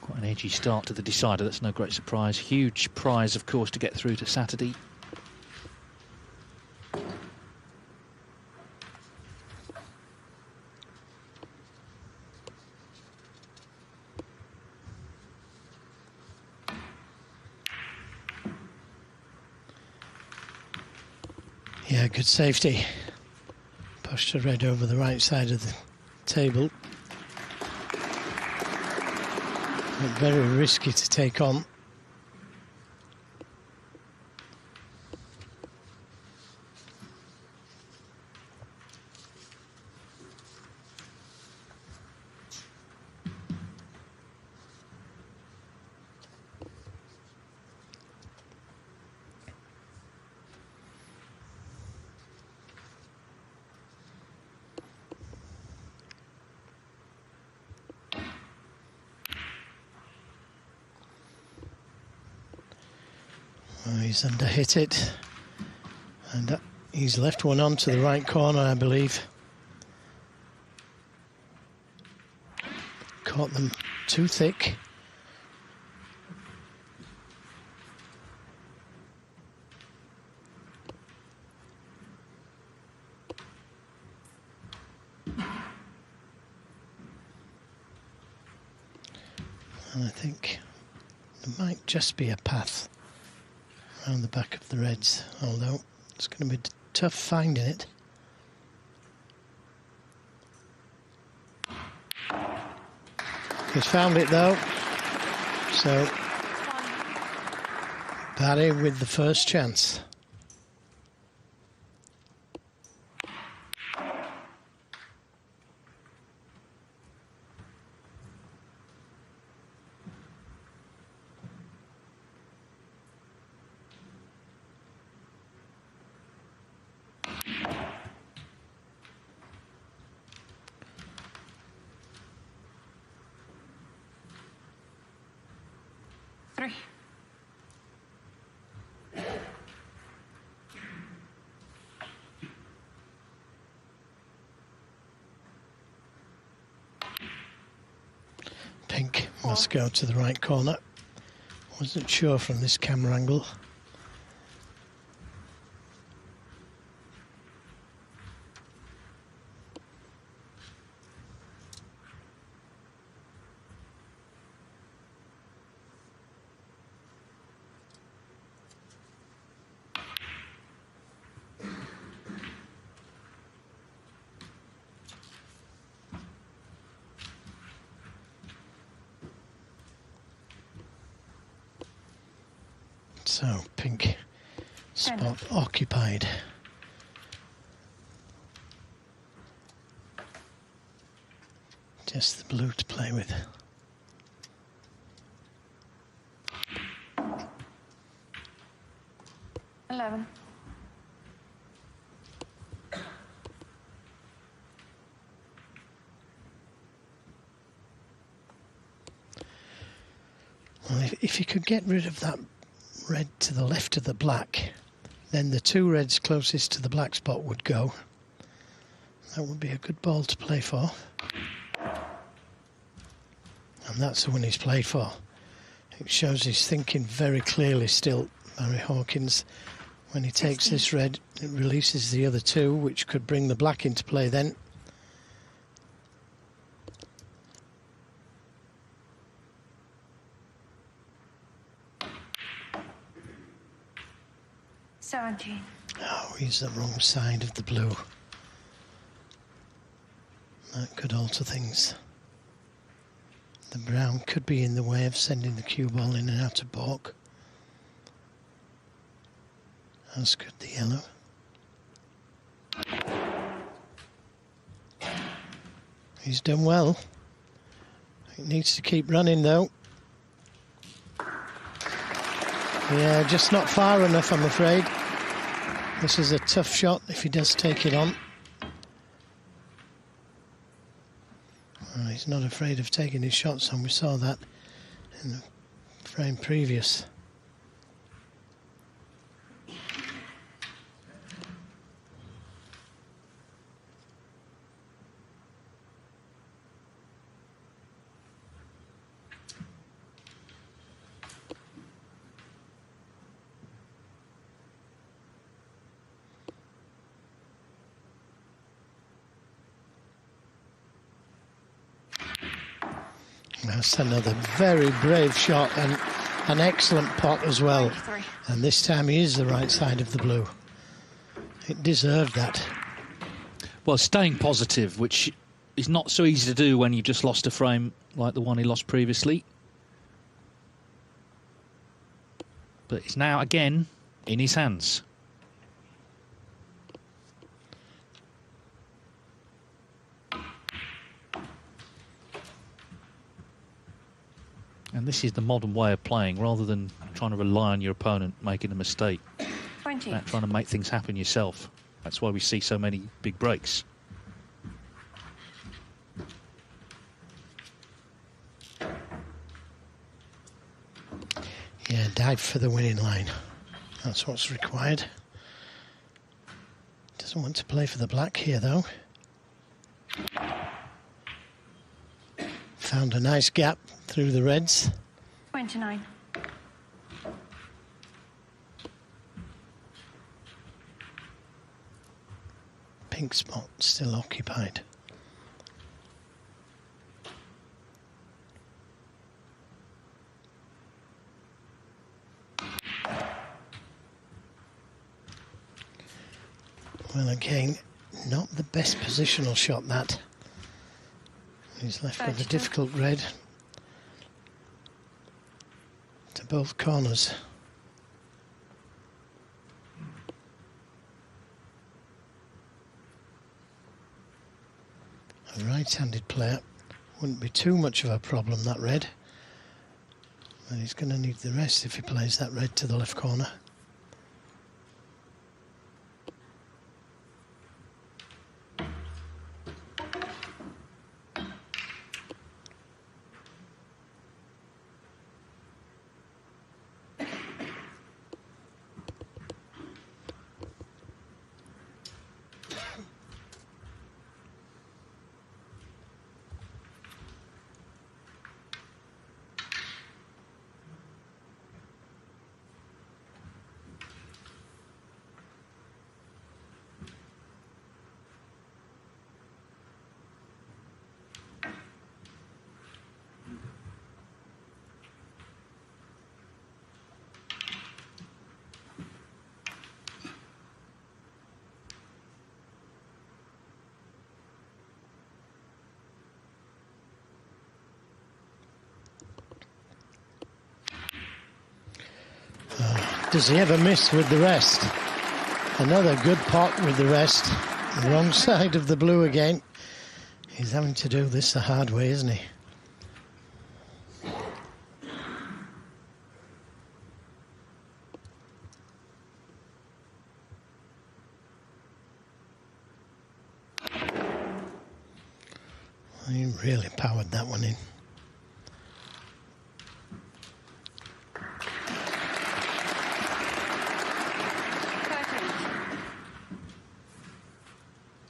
Quite an edgy start to the decider. That's no great surprise. Huge prize, of course, to get through to Saturday. Yeah, good safety. Pushed the red over the right side of the table. But very risky to take on. Oh, he's underhit it, and he's left one on to the right corner, I believe. Caught them too thick. And I think there might just be a path around the back of the reds, although it's going to be tough finding it. He's found it though, so Barry with the first chance. Three. Pink must go to the right corner. Wasn't sure from this camera angle. So, pink spot occupied. Just the blue to play with. $11. Well, if you could get rid of that red to the left of the black, then the two reds closest to the black spot would go. That would be a good ball to play for. And that's the one he's played for. It shows he's thinking very clearly still, Barry Hawkins. When he takes this red, it releases the other two, which could bring the black into play then. $17. Oh, he's the wrong side of the blue. That could alter things. The brown could be in the way of sending the cue ball in and out of balk. As could the yellow. He's done well. He needs to keep running though. Yeah, just not far enough, I'm afraid. This is a tough shot if he does take it on. Well, he's not afraid of taking his shots on. We saw that in the frame previous. That's another very brave shot and an excellent pot as well. 23. And this time he is the right side of the blue. It deserved that. Well, staying positive, which is not so easy to do when you've just lost a frame like the one he lost previously. But it's now again in his hands. And this is the modern way of playing, rather than trying to rely on your opponent making a mistake. 20. About trying to make things happen yourself. That's why we see so many big breaks. Yeah, dive for the winning line. That's what's required. Doesn't want to play for the black here, though. Found a nice gap through the reds. 29. Pink spot still occupied. Well, again, not the best positional shot, that. He's left with a difficult red to both corners. A right-handed player wouldn't be too much of a problem, that red. But he's going to need the rest if he plays that red to the left corner. Does he ever miss with the rest? Another good pot with the rest. The wrong side of the blue again. He's having to do this the hard way, isn't he? He really powered that one in.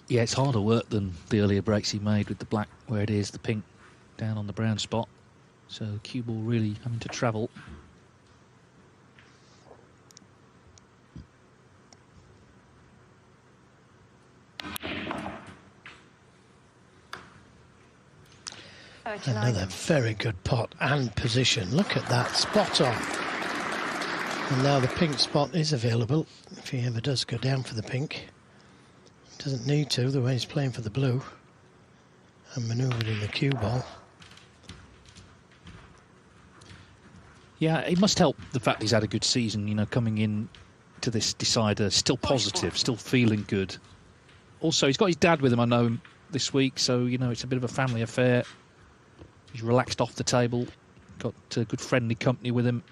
Yeah, it's harder work than the earlier breaks he made with the black where it is, the pink down on the brown spot. So cue ball really having to travel. Another very good pot and position. Look at that, spot on. And now the pink spot is available if he ever does go down for the pink. Doesn't need to, the way he's playing for the blue and manoeuvred in the cue ball. Yeah, it must help the fact he's had a good season, you know, coming in to this decider, still positive, still feeling good. Also, he's got his dad with him, I know, this week, so, you know, it's a bit of a family affair. He's relaxed off the table, got good friendly company with him,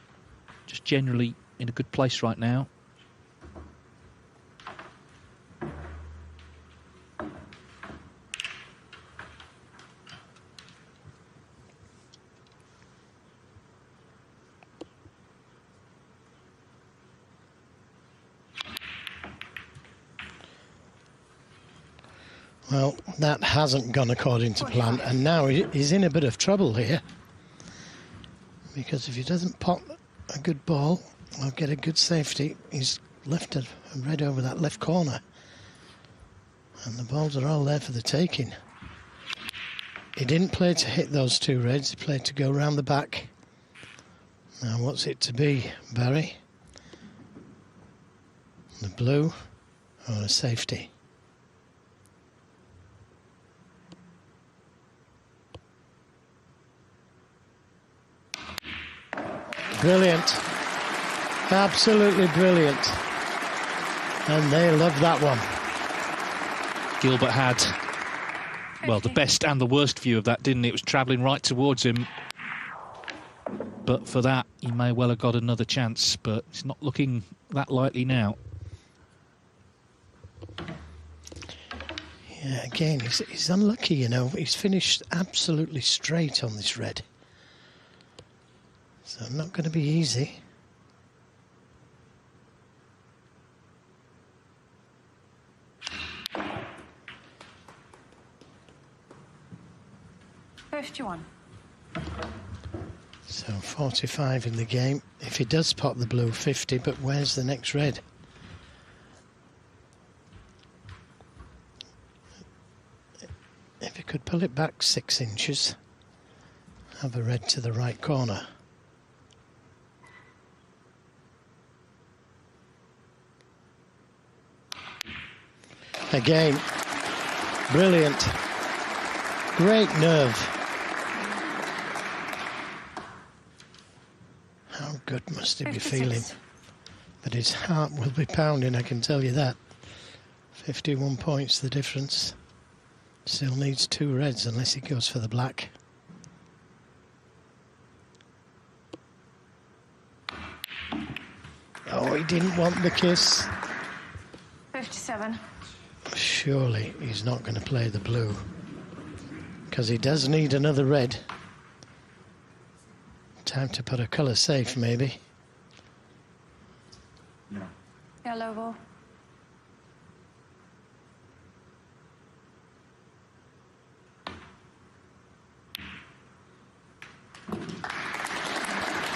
just generally in a good place right now. Well, that hasn't gone according to plan, and now he's in a bit of trouble here. Because if he doesn't pot a good ball or get a good safety, he's left a red over that left corner. And the balls are all there for the taking. He didn't play to hit those two reds, he played to go round the back. Now what's it to be, Barry? The blue or a safety? Brilliant. Absolutely brilliant. And they love that one. Gilbert had, well, the best and the worst view of that, didn't he? It was travelling right towards him. But for that, he may well have got another chance, but it's not looking that likely now. Yeah, again, he's unlucky, you know. He's finished absolutely straight on this red. So not going to be easy. First one. So 45 in the game. If he does pop the blue, 50, but where's the next red? If he could pull it back 6 inches, have a red to the right corner. Again, brilliant, great nerve. How good must he be feeling? But his heart will be pounding, I can tell you that. 51 points the difference. Still needs 2 reds unless he goes for the black. Oh, he didn't want the kiss. 57. Surely he's not going to play the blue, because he does need another red. Time to put a colour safe, maybe. No. Yellow ball.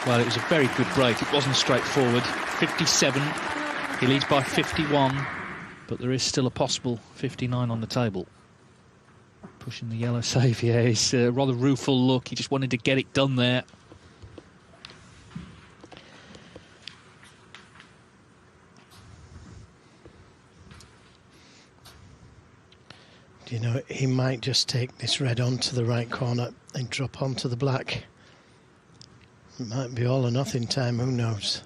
Well, it was a very good break. It wasn't straightforward. 57. He leads by 51. But there is still a possible 59 on the table. Pushing the yellow save, yeah, it's a rather rueful look. He just wanted to get it done there. Do you know, he might just take this red onto the right corner and drop onto the black. It might be all or nothing time, who knows?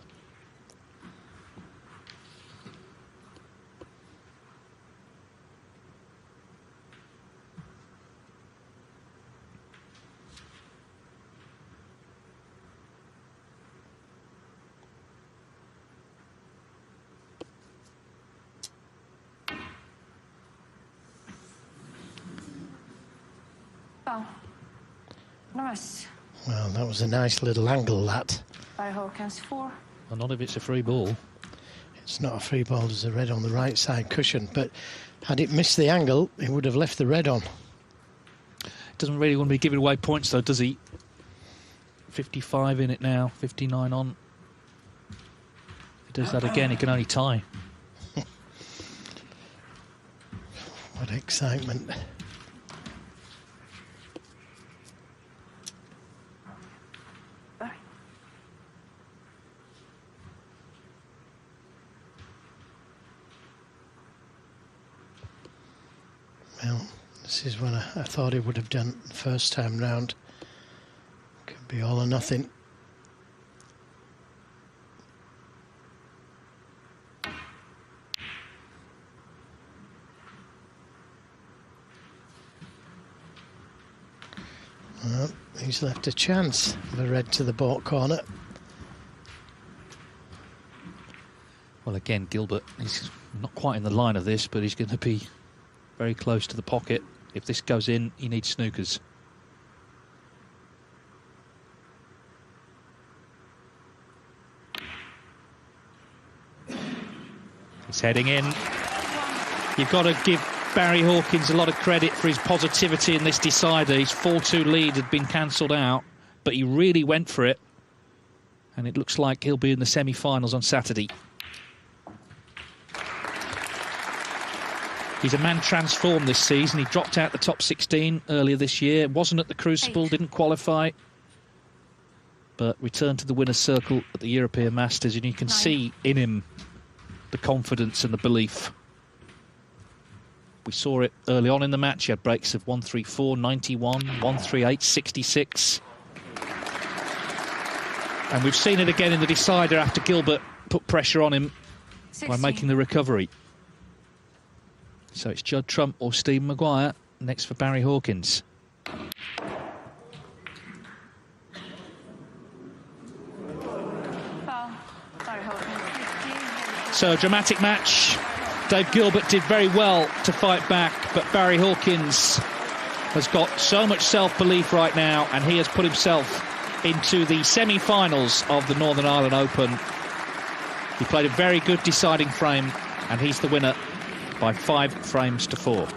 Foul. No miss. Well, that was a nice little angle, that. Barry Hawkins, 4. Well, none of it's a free ball. It's not a free ball, there's a red on the right side cushion, but had it missed the angle, he would have left the red on. Doesn't really want to be giving away points, though, does he? 55 in it now, 59 on. If he does that again, he can only tie. What excitement. Well, this is what I thought he would have done the first time round. Could be all or nothing. Well, he's left a chance of a red to the baulk corner. Well, again, Gilbert, he's not quite in the line of this, but he's going to be very close to the pocket. If this goes in, he needs snookers. He's heading in. You've got to give Barry Hawkins a lot of credit for his positivity in this decider. His 4-2 lead had been cancelled out, but he really went for it. And it looks like he'll be in the semi-finals on Saturday. He's a man transformed this season. He dropped out the top 16 earlier this year. Wasn't at the Crucible, didn't qualify. But returned to the winner's circle at the European Masters. And you can see in him the confidence and the belief. We saw it early on in the match. He had breaks of 134, 91, 138, 66. And we've seen it again in the decider after Gilbert put pressure on him 16. By making the recovery. So it's Judd Trump or Steve Maguire next for Barry Hawkins. So a dramatic match. Dave Gilbert did very well to fight back, but Barry Hawkins has got so much self-belief right now, and he has put himself into the semi-finals of the Northern Ireland Open. He played a very good deciding frame, and he's the winner by 5 frames to 4.